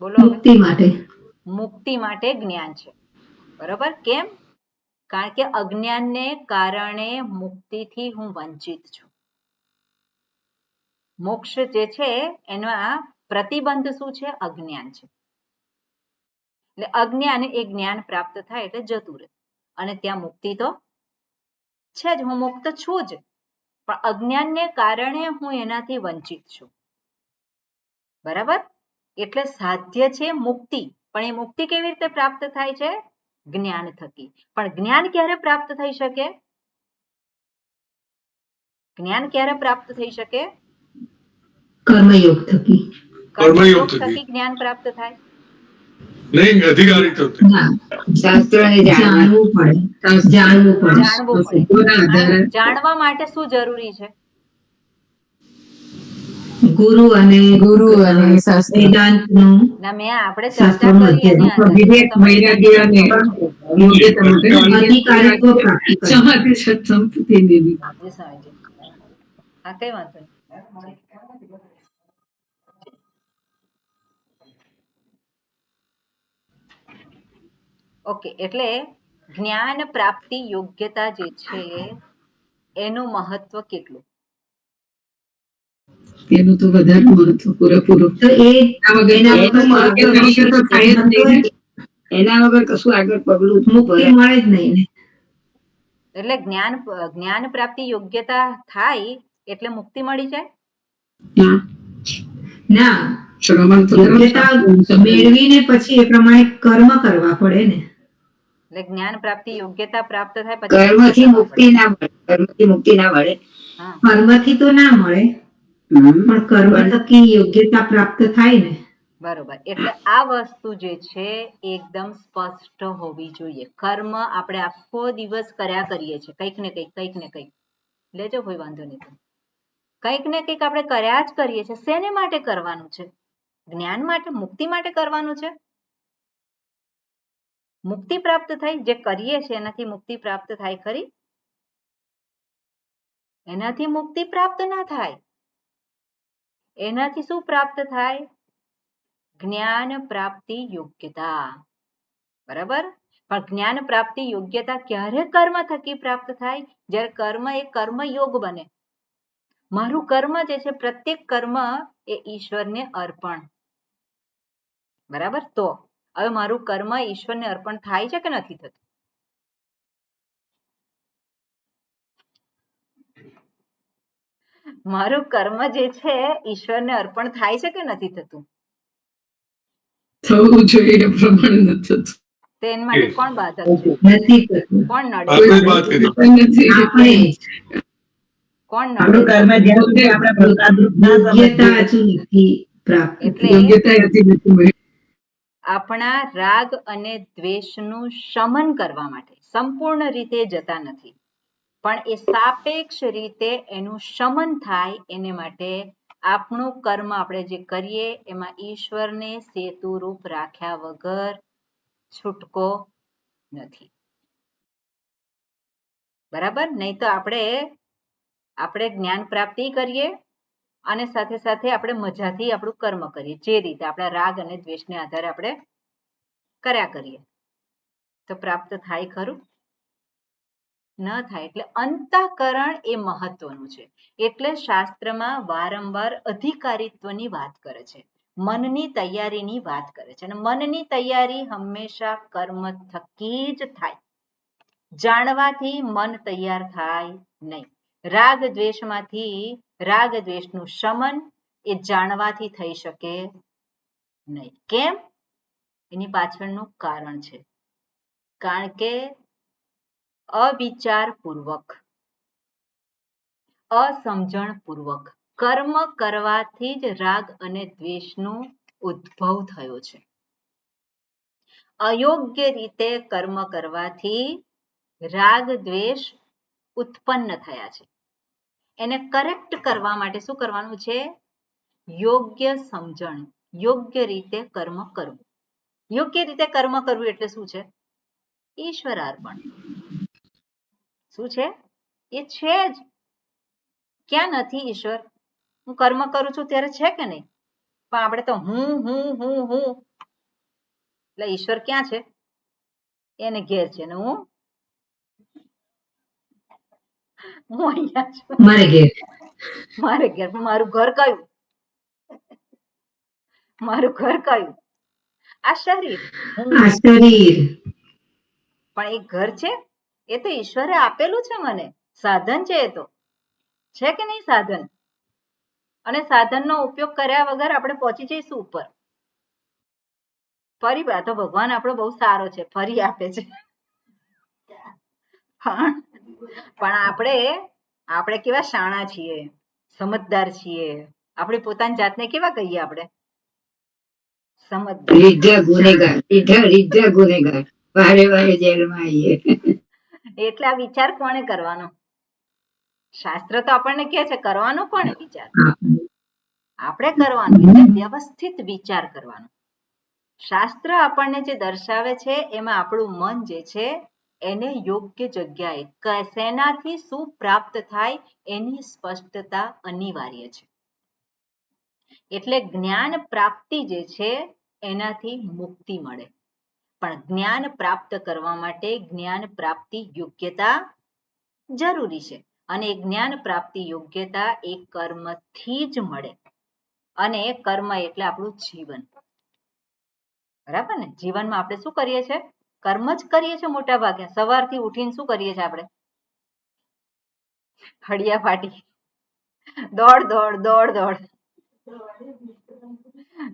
Speaker 1: બોલો.
Speaker 4: મુક્તિ માટે.
Speaker 1: મુક્તિ માટે જ્ઞાન છે. બરોબર. કેમ? કારણ કે અજ્ઞાનને કારણે મુક્તિથી હું વંચિત છું. મોક્ષ જે છે એના પ્રતિબંધ શું છે? અજ્ઞાન છે. એટલે અજ્ઞાન એ જ્ઞાન પ્રાપ્ત થાય એટલે જતું રહે. અને ત્યાં મુક્તિ તો છે જ, હું મુક્ત છું જ, પણ અજ્ઞાનને કારણે હું એનાથી વંચિત છું. બરાબર. એટલે સાધ્ય છે મુક્તિ, પણ એ મુક્તિ કેવી રીતે પ્રાપ્ત થાય છે? જ્ઞાન થકી. પણ જ્ઞાન ક્યારે પ્રાપ્ત થઈ શકે? જ્ઞાન ક્યારે પ્રાપ્ત થઈ શકે?
Speaker 4: કર્મયોગ થકી.
Speaker 1: કર્મયોગ થકી જ્ઞાન પ્રાપ્ત થાય
Speaker 6: નહીં, અધિકારી થતું.
Speaker 4: ના,
Speaker 3: શાસ્ત્રોને
Speaker 4: જાણવું પડે. જાણવું પડે.
Speaker 1: જાણવું પડે.
Speaker 2: સિદ્ધોના આધારે
Speaker 1: જાણવા માટે શું જરૂરી છે?
Speaker 4: ગુરુ અને
Speaker 8: શાસ્ત્ર.
Speaker 4: વેદાંતનું
Speaker 1: ના, મેં આપણે ચર્ચા
Speaker 4: શાસ્ત્રોનું
Speaker 1: કરી એની
Speaker 4: અધ્યયન.
Speaker 1: અંદર.
Speaker 2: વિવેક,
Speaker 1: તમે
Speaker 2: વૈરાગ્ય અને યોગ્યતા માટે
Speaker 4: અધિકારીત્વ પ્રાપ્તિ કરે.
Speaker 2: સમાધિ સત્સંપત્તિની બી.
Speaker 1: જે સમજે. હા, કઈ વાંધો નહીં. ઓકે. એટલે જ્ઞાન પ્રાપ્તિ યોગ્યતા જે છે એનું મહત્વ કેટલું?
Speaker 2: એનું તો વધારે મહત્વ પૂરેપૂરું.
Speaker 4: તો એ
Speaker 2: આ વગર
Speaker 4: એના
Speaker 3: એનું
Speaker 2: યોગ્ય
Speaker 3: મહત્વ
Speaker 2: તરીકે તો થાય જ નહીં ને.
Speaker 3: એના વગર કશું આગળ પગલું
Speaker 4: મુક્તિ મળે જ નહીં ને.
Speaker 1: એટલે જ્ઞાન પ્રાપ્તિ યોગ્યતા થાય એટલે મુક્તિ મળી જાય?
Speaker 2: હા.
Speaker 4: ના,
Speaker 2: શ્રવણ તો
Speaker 4: યોગ્યતા મેળવીને પછી એ પ્રમાણે કર્મ કરવા પડે ને.
Speaker 1: એટલે જ્ઞાન પ્રાપ્તિ યોગ્યતા પ્રાપ્ત થાય પછી
Speaker 3: કર્મથી મુક્તિ ના મળે. કર્મથી મુક્તિ ના મળે.
Speaker 1: હા.
Speaker 4: કર્મથી તો ના મળે, પણ કર્મ થકી યોગ્યતા પ્રાપ્ત થાય ને.
Speaker 1: બરોબર. એટલે આ વસ્તુ જે છે એકદમ સ્પષ્ટ હોવી જોઈએ. કર્મ આપણે આખો દિવસ કર્યા કરીએ છીએ, કંઈક ને કંઈક લેજો, કોઈ વાંધો નહીં. કંઈક ને કંઈક આપણે કર્યા જ કરીએ છીએ. શેને માટે કરવાનું છે? જ્ઞાન માટે, મુક્તિ માટે કરવાનું છે. મુક્તિ પ્રાપ્ત થાય જે કરીએ છીએ એનાથી મુક્તિ પ્રાપ્ત થાય ખરી? એનાથી મુક્તિ પ્રાપ્ત ના થાય. એનાથી શું પ્રાપ્ત થાય? જ્ઞાન પ્રાપ્તિ યોગ્યતા. બરાબર. પણ જ્ઞાન પ્રાપ્તિ યોગ્યતા ક્યારે કર્મ થકી પ્રાપ્ત થાય? જ્યારે કર્મ એ કર્મયોગ બને. મારું કર્મ જે છે, પ્રત્યેક કર્મ એ ઈશ્વરને અર્પણ. બરાબર. તો હવે મારું કર્મ ઈશ્વરને અર્પણ થાય છે કે નથી થતું? મારું કર્મ જે છે ઈશ્વરને અર્પણ થાય છે કે નથી થતું?
Speaker 2: થવું જોઈએ એ પ્રમાણે નથી થતું.
Speaker 1: તો એના માટે કોણ બાધક છે?
Speaker 4: નથી થતું.
Speaker 1: કોણ નડે
Speaker 6: આપણે
Speaker 1: છે?
Speaker 6: જ વાત કરી.
Speaker 2: નથી.
Speaker 4: આપણે
Speaker 1: કોણ
Speaker 3: આપણું
Speaker 1: નડે
Speaker 3: કર્મ
Speaker 1: છે?
Speaker 3: જ્યાં સુધી આપણા પ્રસાદરૂપ ના
Speaker 4: યોગ્યતા
Speaker 3: સમજીએ,
Speaker 4: હજુ નથી પ્રાપ્ત
Speaker 1: એટલે
Speaker 4: થઈ.
Speaker 2: યોગ્યતા હતી નથી મળી.
Speaker 1: આપણા રાગ અને દ્વેષનું શમન કરવા માટે સંપૂર્ણ રીતે જતા નથી, પણ એ સાપેક્ષ રીતે એનું શમન થાય એને માટે આપણું કર્મ આપણે જે કરીએ એમાં ઈશ્વરને સેતુરૂપ રાખ્યા વગર છૂટકો નથી. બરાબર. નહીં તો આપણે જ્ઞાન પ્રાપ્તિ કરીએ અને સાથે સાથે આપણે મજાથી આપણું કર્મ કરીએ, જે રીતે આપણા રાગ અને દ્વેષને આધારે આપણે કર્યા કરીએ, તો પ્રાપ્ત થાય ખરું? ન થાય. એટલે અંતઃકરણ એ મહત્વનું છે. એટલે શાસ્ત્રમાં વારંવાર અધિકારીત્વની વાત કરે છે, મનની તૈયારીની વાત કરે છે. અને મનની તૈયારી હંમેશા કર્મ થકી જ થાય. જાણવાથી મન તૈયાર થાય નહીં. રાગ દ્વેષમાંથી રાગ દ્વેષનું શમન એ જાણવાથી થઈ શકે નહીં. કેમ? એની પાછળનું કારણ છે. કારણ કે અવિચારપૂર્વક, અસમજણપૂર્વક કર્મ કરવાથી જ રાગ અને દ્વેષનો ઉદ્ભવ થયો છે. અયોગ્ય રીતે કર્મ કરવાથી રાગ દ્વેષ ઉત્પન્ન થયા છે. એને કરેક્ટ કરવા માટે શું કરવાનું છે? યોગ્ય સમજણ, યોગ્ય રીતે કર્મ કરવું. યોગ્ય રીતે કર્મ કરવું એટલે શું છે? ઈશ્વરાર્પણ. શું છે? એ છે જ. ક્યાં નથી ઈશ્વર? હું કર્મ કરું છું ત્યારે છે કે નહીં? પણ આપણે તો હું હું હું હું, એટલે ઈશ્વર ક્યાં છે? એને ઘેર છે ને હું અહીંયા છું.
Speaker 4: મારે ઘેર
Speaker 1: મારે ઘેર. મારું ઘર કયું? મારું ઘર કયું? આ શરીર.
Speaker 4: આ શરીર
Speaker 1: પણ એ ઘર છે? એ તો ઈશ્વરે આપેલું છે મને. સાધન છે એ તો. છે કે નહીં સાધન? અને સાધનનો ઉપયોગ કર્યા વગર આપણે પહોંચી જઈશું ઉપર. ફરી તો ભગવાન આપણો બહુ સારો છે, ફરી આપે છે. પણ આપણે કેવા શાણા છીએ, સમજદાર છીએ. આપણે પોતાની જાતને કેવા કહીએ? આપણે સમજદાર.
Speaker 3: રીઢા ગુનેગાર, રીઢા ગુનેગાર, વારે વારે જેલમાં આવીએ.
Speaker 1: એટલે આ વિચાર કોણે કરવાનો? શાસ્ત્ર તો આપણને કહે છે, કરવાનો કોણે વિચાર? આપણે કરવાનો. એટલે વ્યવસ્થિત વિચાર કરવાનો. શાસ્ત્ર આપણને જે દર્શાવે છે એમાં આપણું મન જે છે એને યોગ્ય જગ્યાએ શેનાથી શું પ્રાપ્ત થાય એની સ્પષ્ટતા અનિવાર્ય છે. એટલે જ્ઞાન પ્રાપ્તિ જે છે એનાથી મુક્તિ મળે. પણ જ્ઞાન પ્રાપ્ત કરવા માટે જ્ઞાન પ્રાપ્તિ યોગ્યતા જરૂરી છે. અને જ્ઞાન પ્રાપ્તિ યોગ્યતા એ કર્મથી જ મળે. અને કર્મ એટલે આપણું જીવન. બરાબર ને? જીવનમાં આપણે શું કરીએ છીએ? કર્મ જ કરીએ છીએ મોટા ભાગે. સવારથી ઉઠીને શું કરીએ છીએ આપણે? હડિયા ફાટી, દોડ દોડ દોડ દોડ.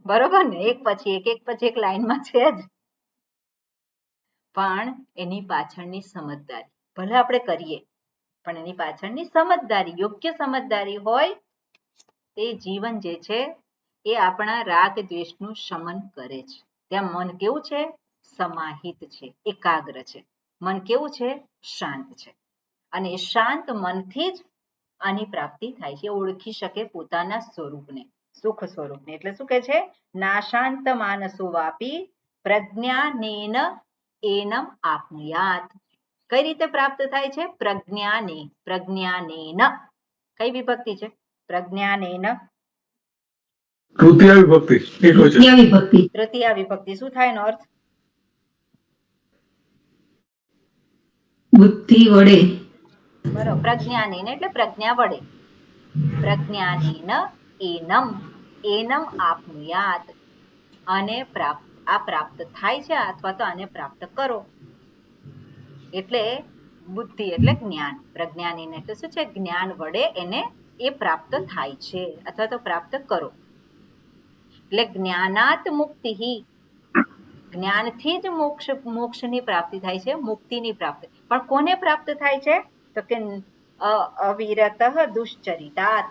Speaker 1: બરોબર ને? એક પછી એક લાઈનમાં છે જ. પણ એની પાછળની સમજદારી, ભલે આપણે કરીએ પણ એની પાછળની સમજદારી, યોગ્ય સમજદારી હોય તે જીવન જે છે એ આપણા રાગ દ્વેષનું શમન કરે છે. ત્યાં મન કેવું છે? સમાહિત છે, એકાગ્ર છે. મન કેવું છે? શાંત છે. અને એ શાંત મનથી જ આની પ્રાપ્તિ થાય છે. ઓળખી શકે પોતાના સ્વરૂપને, સુખ સ્વરૂપને. એટલે શું કહે છે? નાશાંત માનસો વાપી પ્રજ્ઞાનેન એનમ આપનુયાત. કઈ રીતે પ્રાપ્ત થાય છે? પ્રજ્ઞાને, પ્રજ્ઞાનેન. કઈ વિભક્તિ છે? પ્રજ્ઞાનેન.
Speaker 6: તૃતીય વિભક્તિ એકવચન.
Speaker 4: વિભક્તિ.
Speaker 1: તૃતીય વિભક્તિ. શું થાય એનો અર્થ?
Speaker 4: બુદ્ધિ વડે.
Speaker 1: બરોબર. પ્રજ્ઞાનેન એટલે પ્રજ્ઞા વડે. પ્રજ્ઞાનેન એનમ, એનમ આપનુયાત. અને પ્રાપ્ત આ પ્રાપ્ત થાય છે અથવા તો આને પ્રાપ્ત કરો. એટલે બુદ્ધિ એટલે જ્ઞાન, પ્રજ્ઞાનીને એટલે શું છે? જ્ઞાન વડે એને એ પ્રાપ્ત થાય છે અથવા તો પ્રાપ્ત કરો. એટલે જ્ઞાનાત મુક્તિ, જ્ઞાનથી જ મોક્ષની પ્રાપ્તિ થાય છે, મુક્તિની પ્રાપ્તિ. પણ કોને પ્રાપ્ત થાય છે? તો કે અવિરત દુશ્ચરિતાત.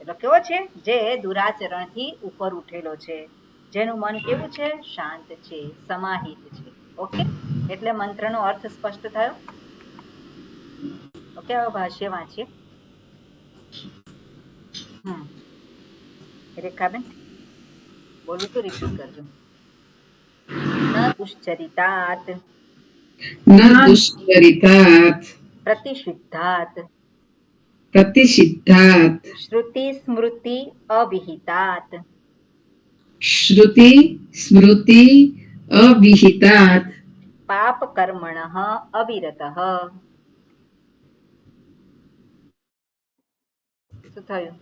Speaker 1: એટલે કેવો છે? જે દુરાચરણથી ઉપર ઉઠેલો છે, જેનું મન કેવું છે? શાંત છે, સમાહિત છે. ઓકે, એટલે મંત્રનો અર્થ સ્પષ્ટ થયો. ઓકે, હવે ભાષ્ય વાંચીએ. રેખાબેન બોલું તો રિપીટ કરજો. ન દુશ્ચરિતાત
Speaker 2: ન દુશ્ચરિતાત
Speaker 1: પ્રતિષિદ્ધાત
Speaker 2: પ્રતિષિદ્ધાત
Speaker 1: શ્રુતિ સ્મૃતિ અવિહિતાત
Speaker 2: શ્રુતિ સ્મૃતિ અવિહિતાત
Speaker 1: પાપ કર્મણઃ અવિરતઃ. શું થયું?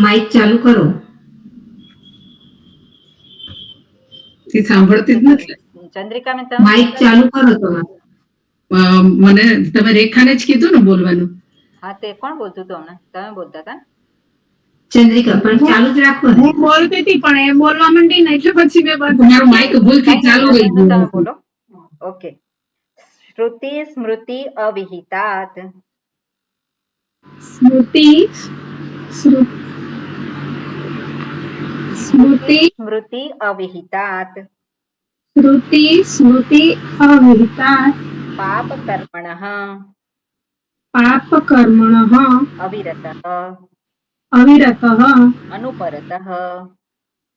Speaker 4: માઇક ચાલુ કરો.
Speaker 2: તે સાંભળતી જ નથી.
Speaker 1: ચંદ્રિકાબેન તમે
Speaker 4: માઇક ચાલુ કરો તમારે.
Speaker 2: મને તમે રેખાને જ કીધું ને બોલવાનું.
Speaker 1: હા, તે કોણ બોલતું હતું હમણાં? તમે બોલતા હતા.
Speaker 4: ચંદ્રિકા પણ ચાલુ જ રાખો ને.
Speaker 5: હું બોલતી હતી પણ એ બોલવા માંડી ને એટલે પછી મેં બંધ.
Speaker 2: તમારું માઇક ભૂલથી ચાલુ રહી
Speaker 1: તમે
Speaker 2: ગયું.
Speaker 1: બોલો. ઓકે. શ્રુતિ સ્મૃતિ અવિહિતાત
Speaker 5: સ્મૃતિ સ્મૃતિ
Speaker 1: સ્મૃતિ અવિહિતાત
Speaker 5: શ્રુતિ સ્મૃતિ અવિહિતાત
Speaker 1: પાપ કર્મણઃ
Speaker 5: પાપ કર્મણઃ
Speaker 1: અવિરતઃ
Speaker 5: અવિરતઃ
Speaker 1: અનુપરતઃ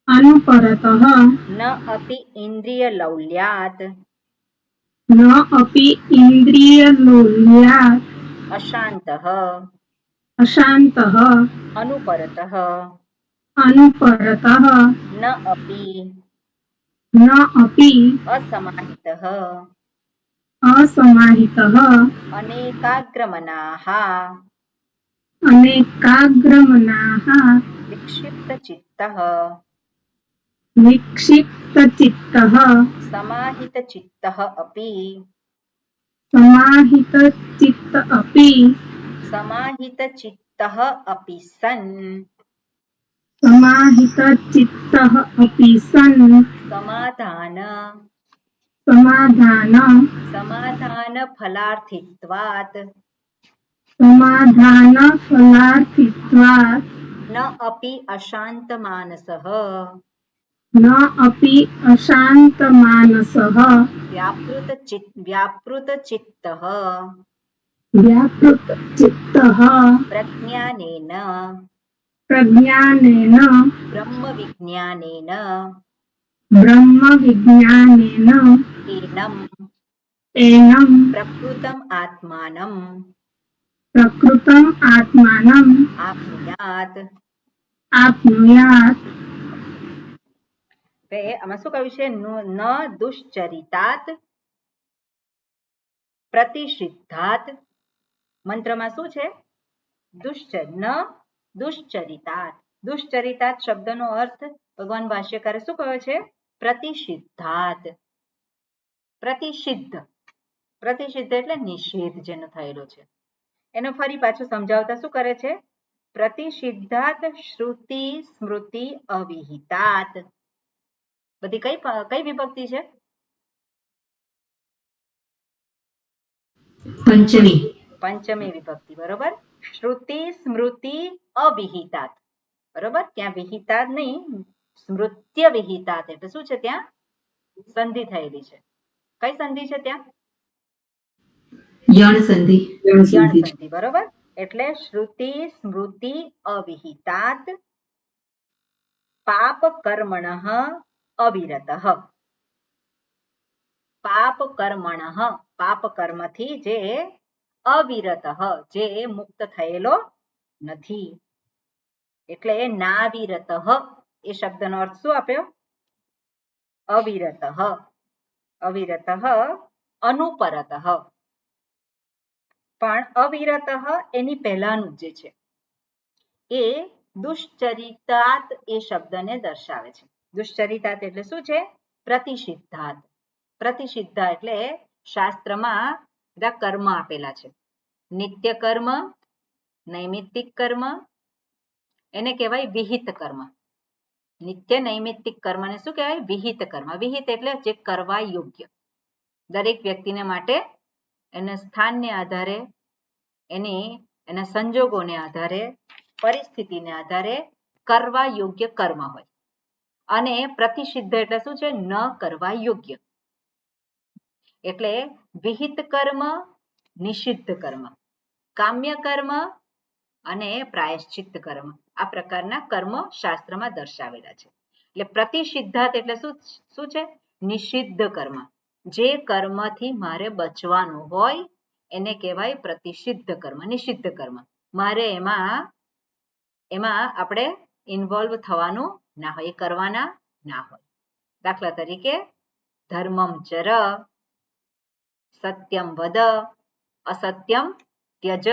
Speaker 5: અનુપરતઃ
Speaker 1: ન અપि ઇન્દ્રિય લૌલ્યાત
Speaker 5: ન અપि ઇન્દ્રિયલોલ્યાત
Speaker 1: અશાંતઃ
Speaker 5: અશાંતઃ
Speaker 1: અનુપરતઃ
Speaker 5: અનુપરતઃ
Speaker 1: ન અપि
Speaker 5: ન અપि
Speaker 1: અસમાહિતઃ
Speaker 5: અસમાહિતઃ
Speaker 1: અનેકાગ્રમનાઃ
Speaker 5: અનેકાગ્રમનાઃ
Speaker 1: વિક્ષિપ્તચિત્તઃ
Speaker 5: વિક્ષિપ્તચિત્તઃ
Speaker 1: સમાહિતચિત્તઃ અપિ
Speaker 5: સમાહિતચિત્ત અપિ
Speaker 1: સમાહિતચિત્તઃ અપિ સन्
Speaker 5: સમાહિતચિત્તઃ અપિ સन्
Speaker 1: સમાધાન ફલાર્થિત્વાત
Speaker 5: સમાધાનફલાર્થિત્વાत्
Speaker 1: ન અપિ અશાંત માનસઃ
Speaker 5: ન અપિ અશાन्तमानसः
Speaker 1: વ્યાપૃતચિત્તઃ
Speaker 5: व्यापृतचित्तः
Speaker 1: પ્રજ્ઞાનેન
Speaker 5: प्रज्ञानेन
Speaker 1: બ્રહ્મવિજ્ઞાનેન
Speaker 5: ब्रह्मविज्ञानेन
Speaker 1: એનં
Speaker 5: एनं
Speaker 1: પ્રકૃતમ આત્માનં
Speaker 5: प्रकृतम् आत्मानम्
Speaker 1: આપનુયાત.
Speaker 5: आप्नुयात्
Speaker 1: આમાં શું કહ્યું છે? ન દુશ્ચરિતાત પ્રતિષિદ્ધાત. મંત્રમાં શું છે? ન દુશ્ચરિતાત. દુશ્ચરિતાત શબ્દનો અર્થ ભગવાન ભાષ્યકારે શું કહ્યો છે? પ્રતિષિદ્ધાત. પ્રતિષિદ્ધ એટલે નિષેધ જેનો થયેલો છે. એનો ફરી પાછું સમજાવતા શું કરે છે? પ્રતિષિદ્ધાત શ્રુતિ સ્મૃતિ અવિહિતાત. બધી કઈ વિભક્તિ છે? પંચમી વિભક્તિ. બરોબર. શ્રુતિ સ્મૃતિ અવિહિતાત. બરોબર. ત્યાં વિહિતાત નહીં, સ્મૃત્ય વિહિતાત. એટલે શું છે? ત્યાં સંધિ થયેલી છે. કઈ સંધિ છે ત્યાં?
Speaker 4: યણ સંધિ.
Speaker 1: યણ સંધિ. બરોબર. એટલે શ્રુતિ સ્મૃતિ અવિહિતાત પાપ કર્મણઃ અવિરતઃ. પાપ કર્મણઃ પાપ કર્મથી જે અવિરતઃ જે મુક્ત થયેલો નથી. એટલે નાવિરતઃ એ શબ્દનો અર્થ શું આપ્યો? અવિરતઃ. અવિરતઃ અનુપરતઃ. પણ અવિરતઃ એની પહેલાનું જે છે એ દુશ્ચરિતાત એ શબ્દને દર્શાવે છે. દુશ્ચરિતાત એટલે શું છે? પ્રતિષિદ્ધાત. પ્રતિષિદ્ધા એટલે શાસ્ત્રમાં બધા કર્મ આપેલા છે. નિત્ય કર્મ, નૈમિત્તિક કર્મ, એને કહેવાય વિહિત કર્મ. નિત્ય નૈમિત્તિક કર્મને શું કહેવાય? વિહિત કર્મ. વિહિત એટલે જે કરવા યોગ્ય. દરેક વ્યક્તિને માટે એના સ્થાનને આધારે, એના સંજોગોને આધારે, પરિસ્થિતિને આધારે કરવા યોગ્ય કર્મ હોય. અને પ્રતિષિદ્ધ એટલે શું છે? ન કરવા યોગ્ય. એટલે વિહિત કર્મ, નિષિદ્ધ કર્મ, કામ્ય કર્મ અને પ્રાયશ્ચિત્ત કર્મ, આ પ્રકારના કર્મો શાસ્ત્રમાં દર્શાવેલા છે. એટલે પ્રતિષિદ્ધાત એટલે શું છે? નિષિદ્ધ કર્મ. જે કર્મથી મારે બચવાનું હોય એને કહેવાય પ્રતિષિદ્ધ કર્મ, નિષિદ્ધ કર્મ. મારે એમાં આપણે ઇન્વોલ્વ થવાનું ના હોય, એ કરવાના ના હોય. દાખલા તરીકે ધર્મમ ચર, સત્યમ વદ, અસત્યમ ત્યજ.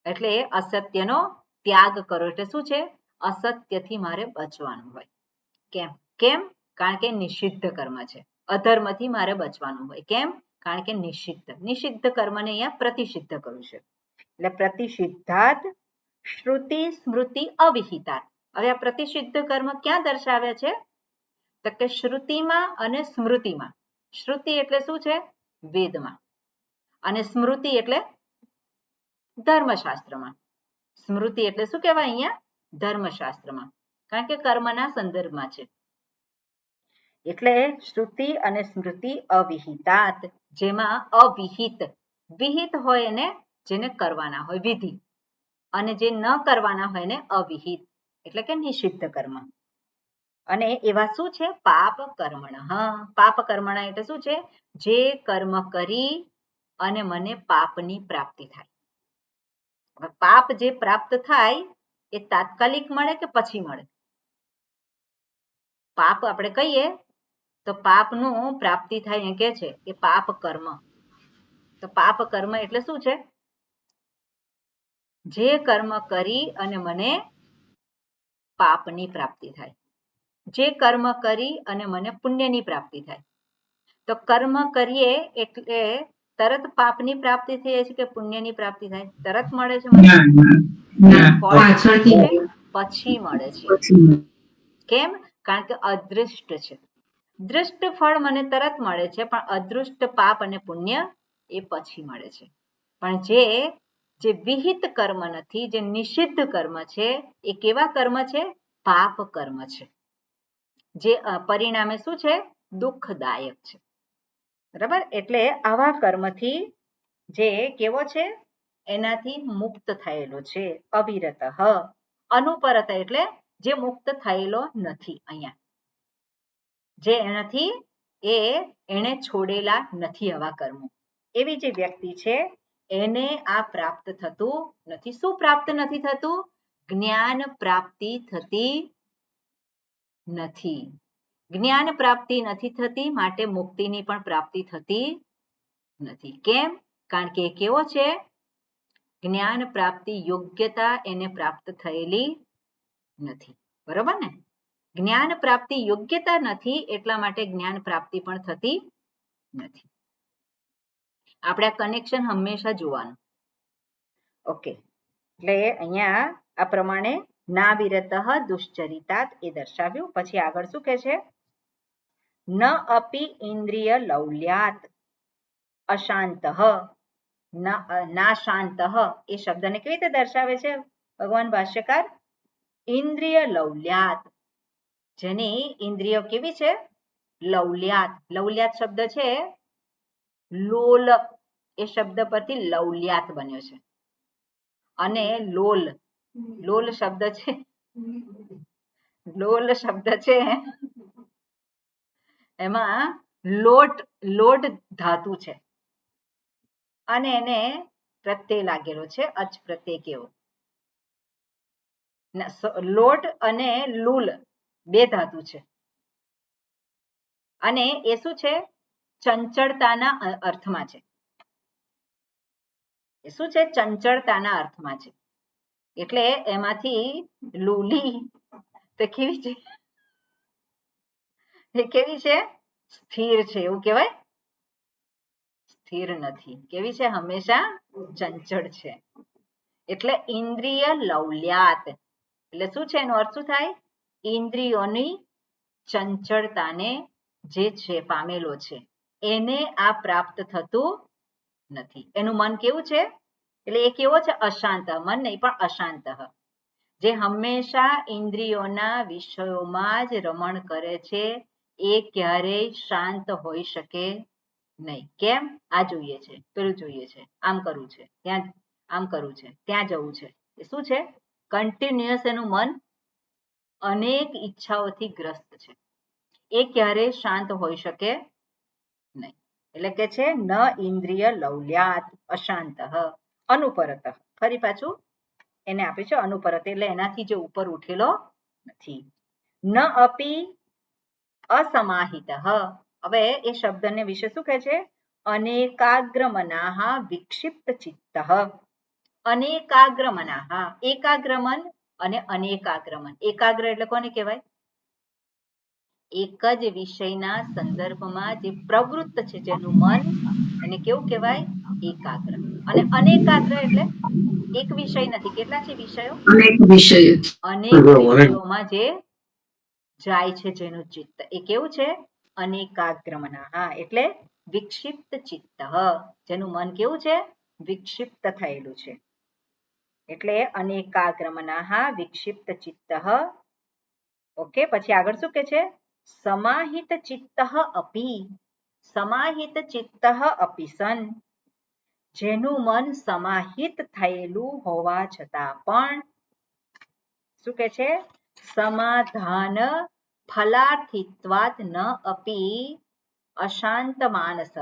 Speaker 1: એટલે અસત્યનો ત્યાગ કરો એટલે શું છે? અસત્યથી મારે બચવાનું હોય. કેમ? કારણ કે નિષિદ્ધ કર્મ છે. અધર્મથી મારે બચવાનું હોય. કેમ? કારણ કે નિષિદ્ધ કર્મને અહીંયા પ્રતિષિદ્ધ કરું છે. એટલે પ્રતિષિદ્ધાત શ્રુતિ સ્મૃતિ અવિહિતાત. હવે આ પ્રતિષિદ્ધ કર્મ ક્યાં દર્શાવે છે? તો કે શ્રુતિમાં અને સ્મૃતિમાં. શ્રુતિ એટલે શું છે? વેદમાં. અને સ્મૃતિ એટલે ધર્મશાસ્ત્રમાં. સ્મૃતિ એટલે શું કહેવાય અહીંયા? ધર્મશાસ્ત્રમાં. કારણ કે કર્મના સંદર્ભમાં છે. એટલે શ્રુતિ અને સ્મૃતિ અવિહિતાત, જેમાં અવિહિત, વિહિત હોય એને જેને કરવાના હોય વિધિ, અને જે ન કરવાના હોય એને અવિહિત એટલે કે નિષિદ્ધ કર્મ. અને એવા શું છે? પાપ કર્મણ. પાપ કર્મણ એટલે શું છે? જે કર્મ કરી અને મને પાપની પ્રાપ્તિ થાય. પાપ જે પ્રાપ્ત થાય એ તાત્કાલિક મળે કે પછી મળે? પાપ આપણે કહીએ તો પાપનું પ્રાપ્તિ થાય એ કે છે કે પાપ કર્મ. તો પાપ કર્મ એટલે શું છે? જે કર્મ કરી અને મને પાપની પ્રાપ્તિ થાય. જે કર્મ કરી અને મને પુણ્યની પ્રાપ્તિ થાય. તો કર્મ કરીએ એટલે તરત પાપની પ્રાપ્તિ થઈ છે કે પુણ્યની પ્રાપ્તિ થાય? તરત મળે છે મને? પછી મળે છે. કેમ? કારણ કે અદૃષ્ટ છે. દૃષ્ટ ફળ મને તરત મળે છે, પણ અદૃષ્ટ પાપ અને પુણ્ય એ પછી મળે છે. પણ જે વિહિત કર્મ નથી, જે નિષિદ્ધ કર્મ છે, એ કેવા કર્મ છે? પાપ કર્મ છે. જે પરિણામે શું છે? દુઃખદાયક છે. બરાબર? એટલે આવા કર્મથી જે કેવો છે? એનાથી મુક્ત થયેલો છે. અવિરત. અનુપરત એટલે જે મુક્ત થયેલો નથી. અહીંયા જે એનાથી એને છોડેલા નથી આવા કર્મો, એવી જે વ્યક્તિ છે એને આ પ્રાપ્ત થતું નથી. શું પ્રાપ્ત નથી થતું? જ્ઞાન પ્રાપ્તિ થતી નથી. જ્ઞાન પ્રાપ્તિ નથી થતી, માટે મુક્તિની પણ પ્રાપ્તિ થતી નથી. કેમ? કારણ કે કેવો છે? જ્ઞાન પ્રાપ્તિ યોગ્યતા એને પ્રાપ્ત થયેલી નથી. બરોબર ને? જ્ઞાન પ્રાપ્તિ યોગ્યતા નથી, એટલા માટે જ્ઞાન પ્રાપ્તિ પણ થતી નથી. આપણે આ કનેક્શન હંમેશા જોવાનું. ઓકે, એટલે અહીંયા આ પ્રમાણે ના વિરતઃ દુશ્ચરિતાત એ દર્શાવ્યું. પછી આગળ શું કહે છે? ન અપી ઇન્દ્રિય લૌલ્યાત અશાંત. ના શાંત એ શબ્દને કેવી રીતે દર્શાવે છે ભગવાન ભાષ્યકાર? ઇન્દ્રિય લૌલ્યાત. જેની ઇન્દ્રિયો કેવી છે? લૌલ્યાત. લૌલ્યાત શબ્દ છે લોલ, એ શબ્દ પરથી લૌલ્યાત બન્યો છે. અને લોલ શબ્દ છે, લોલ શબ્દ છે એમાં લોટ ધાતુ છે અને એને પ્રત્યય લાગેલો છે, અચ પ્રત્યય કેવો. લોટ અને લૂલ બે ધાતુ છે. અને એ શું છે? ચંચળતાના અર્થમાં છે. એ શું છે? ચંચળતાના અર્થમાં છે. એટલે એમાંથી લૂલી તો કેવી છે? એ કેવી છે? સ્થિર છે. એવું કહેવાય? સ્થિર નથી. કેવી છે? હંમેશા ચંચળ છે. એટલે ઇન્દ્રિય લૌલ્યાત એટલે શું છે? એનો અર્થ શું થાય? ઇન્દ્રિયોની ચંચળતાને જે છે પામેલો છે એને આ પ્રાપ્ત થતું નથી. એનું મન કેવું છે? એટલે એ કેવો છે? અશાંત. મન નહીં પણ અશાંત, જે હંમેશા ઇન્દ્રિયોના વિષયોમાં જ રમણ કરે છે એ ક્યારેય શાંત હોઈ શકે નહીં. કેમ? આ જોઈએ છે, પેલું જોઈએ છે, આમ કરવું છે, ત્યાં આમ કરવું છે, ત્યાં જવું છે. એ શું છે? કન્ટિન્યુઅસ એનું મન અનેક ઈચ્છાઓથી ગ્રસ્ત છે. એ ક્યારેય શાંત હોઈ શકે નહીં. એટલે કે છે ન ઇન્દ્રિય લૌલ્યાત અશાંત અનુપરત. ફરી પાછું એને આપે છે અનુપરત એટલે એનાથી જે ઉપર ઉઠેલો નથી. ન અપી અસમાહિત. હવે એ શબ્દને વિશે શું કહે છે? અનેકાગ્ર મનાહ વિક્ષિપ્ત ચિત્ત. અનેકાગ્ર મનાહ, એકાગ્ર મન અને અનેકાગ્ર મન. એકાગ્ર એટલે કોને કહેવાય? એક જ વિષયના સંદર્ભમાં જે પ્રવૃત્ત છે જેનું મન, એને કેવું કહેવાય? એકાગ્ર. અને અનેકાગ્ર એટલે એક વિષય નથી. કેટલા છે વિષયો?
Speaker 2: અનેક વિષયો.
Speaker 1: અનેક વિષયોમાં જે જાય છે જેનું ચિત્ત, એ કેવું છે? અનેકાગ્ર મનાહ એટલે વિક્ષિપ્ત ચિત્ત. જેનું મન કેવું છે? વિક્ષિપ્ત થયેલું છે. એટલે અનેકાગ્ર મનાહ વિક્ષિપ્ત ચિત્ત. ઓકે, પછી આગળ શું કે છે? સમાહિત ચિત્ત અપી. સમાહિત ચિત્ત અપી સન. જેનું મન સમાહિત થયેલું હોવા છતાં પણ શું કે છે? સમાધાન ફલાર્થિત્વાત ન અપી અશાંત માનસ.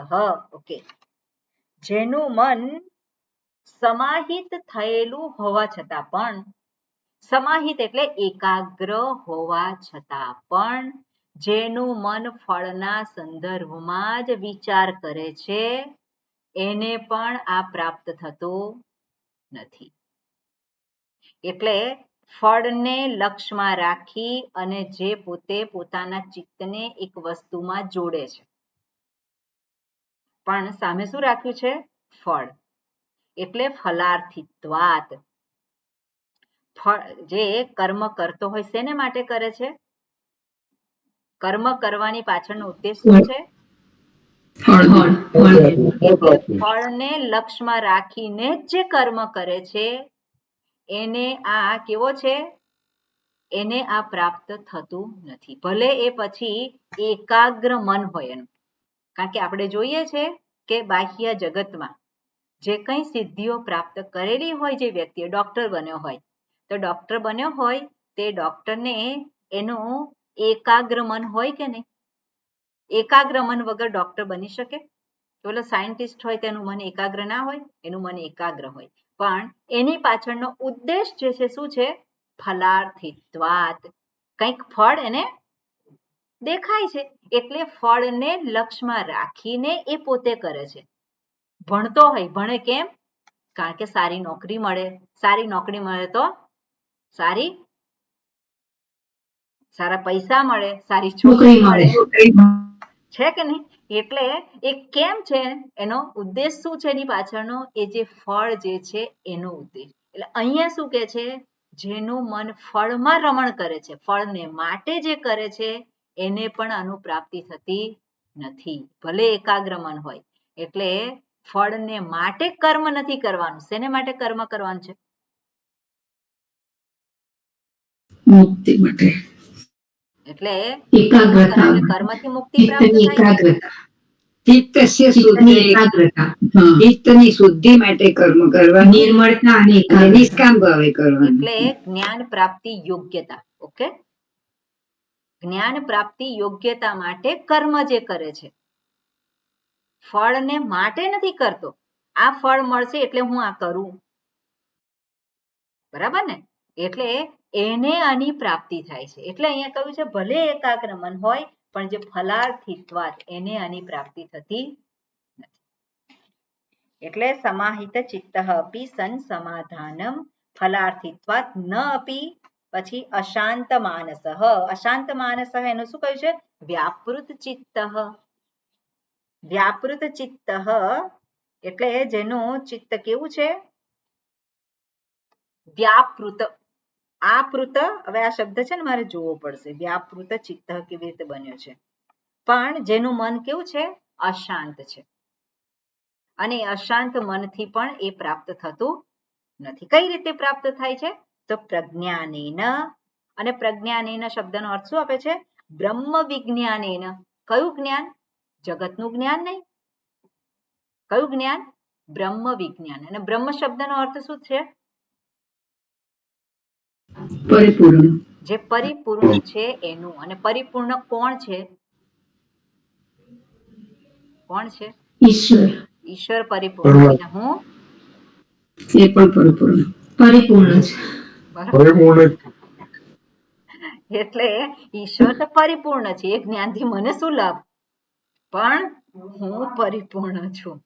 Speaker 1: ઓકે, જેનું મન સમાહિત થયેલું હોવા છતાં પણ, સમાહિત એટલે એકાગ્ર હોવા છતાં પણ જેનું મન ફળના સંદર્ભમાં જ વિચાર કરે છે એને પણ આ પ્રાપ્ત થતું નથી. એટલે ફળને લક્ષમાં રાખી અને જે પોતે પોતાના ચિત્તને એક વસ્તુમાં જોડે છે, પણ સામે શું રાખ્યું છે? ફળ. એટલે ફલાર્થિત્વાત. જે કર્મ કરતો હોય શેને માટે કરે છે? કર્મ કરવાની પાછળનો ઉદ્દેશ શું છે? એટલે ફળને લક્ષમાં રાખીને જે કર્મ કરે છે એને આ કેવો છે? એને આ પ્રાપ્ત થતું નથી. ભલે એ પછી એકાગ્ર મન હોય એનું. કારણ કે આપણે જોઈએ છે કે બાહ્ય જગતમાં જે કંઈ સિદ્ધિઓ પ્રાપ્ત કરેલી હોય, જે વ્યક્તિએ ડોક્ટર બન્યો હોય, તો ડોક્ટર બન્યો હોય તે ડોક્ટરને એનું એકાગ્ર મન હોય કે નહીં? એકાગ્ર મન વગર ડોક્ટર બની શકે? પેલો સાયન્ટિસ્ટ હોય તેનું મન એકાગ્ર ના હોય? એનું મન એકાગ્ર હોય, પણ એની પાછળનો ઉદ્દેશ જે છે શું છે? ફલાર્થિત્વાત. કંઈક ફળ એને દેખાય છે એટલે ફળને લક્ષમાં રાખીને એ પોતે કરે છે. ભણતો હોય, ભણે કેમ? કારણ કે સારી નોકરી મળે. સારી નોકરી મળે તો સારા પૈસા મળે, સારી છોકરી મળે, છે કે નહીં? એટલે એ કેમ છે? એનો ઉદ્દેશ શું છે એની પાછળનો? એ જે ફળ જે છે એનો ઉદ્દેશ. એટલે અહીંયા શું કે છે? જેનું મન ફળમાં રમણ કરે છે, ફળને માટે જે કરે છે એને પણ આનું પ્રાપ્તિ થતી નથી. ભલે એકાગ્ર મન હોય. એટલે ફળને માટે કર્મ નથી કરવાનું. શેને માટે કર્મ કરવાનું છે?
Speaker 2: મુક્તિ માટે.
Speaker 1: એટલે
Speaker 2: એકાગ્રતા.
Speaker 1: કર્મથી મુક્તિ પ્રાપ્ત થાય છે.
Speaker 3: ચિત્તસ્ય શુદ્ધિ. ચિત્તની શુદ્ધિ માટે કર્મ કરવા, નિર્મળતા અને નિષ્કામ ભાવે કરવાનું.
Speaker 1: એટલે જ્ઞાન પ્રાપ્તિ યોગ્યતા. ઓકે, જ્ઞાન પ્રાપ્તિ યોગ્યતા માટે કર્મ જે કરે છે, ફળને માટે નથી કરતો. આ ફળ મળશે એટલે હું આ કરું, બરાબર ને? એટલે એને આની પ્રાપ્તિ થાય છે. એટલે અહીંયા કહ્યું છે ભલે એકાગ્ર મન હોય પણ જે ફલાર્થિત્વાત એને આની પ્રાપ્તિ થતી નથી. એટલે સમાહિત ચિત્ત અપી સન સમાધાનમ ફલાર્થિત્વાત ન અપી, પછી અશાંત માનસ, અશાંત માનસ એનું શું કહ્યું છે? વ્યાપૃત ચિત્ત. વ્યાપૃત ચિત્ત એટલે જેનું ચિત્ત કેવું છે? વ્યાપૃત. આપૃત, હવે આ શબ્દ છે ને મારે જોવો પડશે, વ્યાપૃત ચિત્ત કેવી રીતે બન્યો છે, પણ જેનું મન કેવું છે? અશાંત છે. અને અશાંત મનથી પણ એ પ્રાપ્ત થતું નથી. કઈ રીતે પ્રાપ્ત થાય છે? તો પ્રજ્ઞાનેન. અને પ્રજ્ઞાનેન શબ્દનો અર્થ શું આપે છે? બ્રહ્મ વિજ્ઞાનેન. કયું જ્ઞાન? જગતનું જ્ઞાન નહીં. કયું જ્ઞાન? બ્રહ્મ વિજ્ઞાન. અને બ્રહ્મ શબ્દનો અર્થ શું છે?
Speaker 2: પરિપૂર્ણ.
Speaker 1: જે પરિપૂર્ણ છે એનું. અને પરિપૂર્ણ કોણ છે? કોણ છે?
Speaker 4: ઈશ્વર
Speaker 1: ઈશ્વર પરિપૂર્ણ. અને હું
Speaker 2: એ પણ પરિપૂર્ણ.
Speaker 4: પરિપૂર્ણ છે.
Speaker 1: બરાબર. એટલે ઈશ્વર તો પરિપૂર્ણ છે, એ જ્ઞાનથી મને શું લાભ? પણ હું પરિપૂર્ણ છું.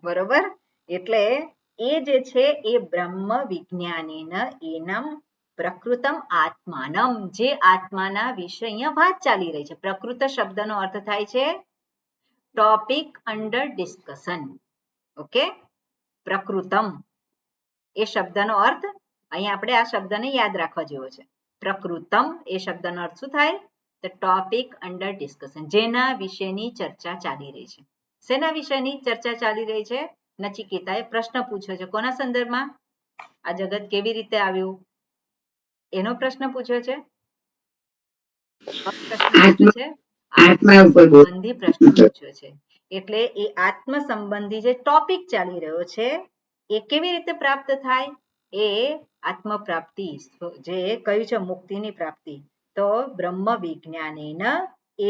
Speaker 1: બરોબર. એટલે એ જે છે એ બ્રહ્મ વિજ્ઞાનેન એનમ પ્રકૃતમ આત્માનમ, જે આત્માના વિશે અહીંયા વાત ચાલી રહી છે. પ્રકૃત શબ્દનો અર્થ થાય છે ટોપિક અંડર ડિસ્કશન. ઓકે, પ્રકૃતમ એ શબ્દનો અર્થ અહીંયા આપણે આ શબ્દને યાદ રાખવા જેવો છે. પ્રકૃતમ એ શબ્દનો અર્થ શું થાય? તો ટોપિક અંડર ડિસ્કશન, જેના વિશેની ચર્ચા ચાલી રહી છે. શેના વિશેની ચર્ચા ચાલી રહી છે? નચિકેતાએ પ્રશ્ન પૂછ્યો છે. કોના સંદર્ભમાં? આ જગત કેવી રીતે આવ્યું એનો પ્રશ્ન પૂછ્યો છે.
Speaker 3: આત્મા ઉપર
Speaker 1: સંબંધી પ્રશ્ન પૂછ્યો છે. એટલે એ આત્મ સંબંધી જે ટોપિક ચાલી રહ્યો છે એ કેવી રીતે પ્રાપ્ત થાય? એ આત્મ પ્રાપ્તિ, જે કહ્યું છે મુક્તિની પ્રાપ્તિ. તો બ્રહ્મ વિજ્ઞાનેન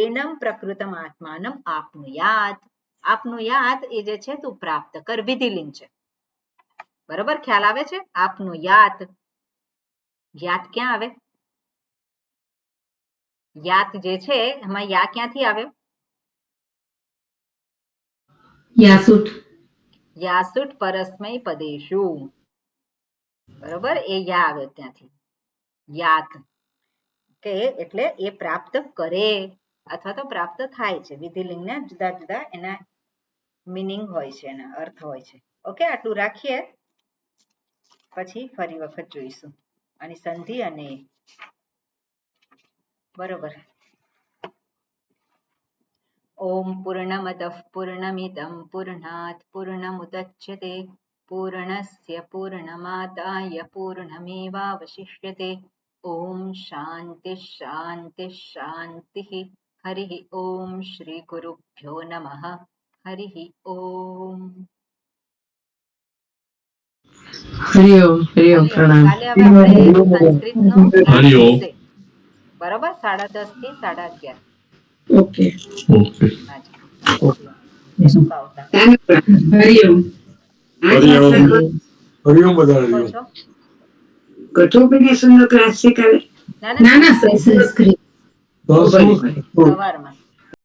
Speaker 1: એનમ પ્રકૃતમ આત્માનમ આપનુયાત. આપનુયાત એ જે છે તું પ્રાપ્ત કર, વિધિલિંગ છે. બરોબર, ખ્યાલ આવે છે? આપનુયાત. યાત ક્યાં આવે? યાત જે છે એમાં યા ક્યાંથી આવ્યો?
Speaker 4: યાસુટ.
Speaker 1: યાસુટ પરસ્મય પદેશુ. બરોબર, એ યા આવ્યો ત્યાંથી. યાત કે એટલે એ પ્રાપ્ત કરે અથવા તો પ્રાપ્ત થાય છે. વિધિલિંગના જુદા જુદા એના મીનિંગ હોય છે, એના અર્થ હોય છે. ઓકે, આટલું રાખીએ, પછી ફરી વખત જોઈશું આની સંધિ અને બરોબર. ઓમ પૂર્ણમદઃ પૂર્ણમિદં પૂર્ણાત પૂર્ણમુદચ્યતે પૂર્ણસ્ય પૂર્ણમાદાય પૂર્ણમેવાવશિષ્યતે. ઓમ શાંતિ શાંતિ શાંતિ. હરિ ઓમ શ્રી ગુરુભ્યો નમઃ. હરિ ઓમ.
Speaker 8: હરિ ઓમ પ્રણામ.
Speaker 1: કાલે હવે આપણે સંસ્કૃતનો
Speaker 7: હરિ ઓમ.
Speaker 1: બરોબર, 10:30 થી 11:30.
Speaker 2: ઓકે.
Speaker 7: ઓકે.
Speaker 1: શું આવતા
Speaker 2: હરિઓમ.
Speaker 6: હરિઓમ બધા હરિઓમ.
Speaker 1: છો?
Speaker 3: કઠોપનિષદનો ક્લાસ છે કાલે?
Speaker 1: ના
Speaker 2: ના ના સર.
Speaker 4: સંસ્કૃત.
Speaker 6: તો શું?
Speaker 1: સવારમાં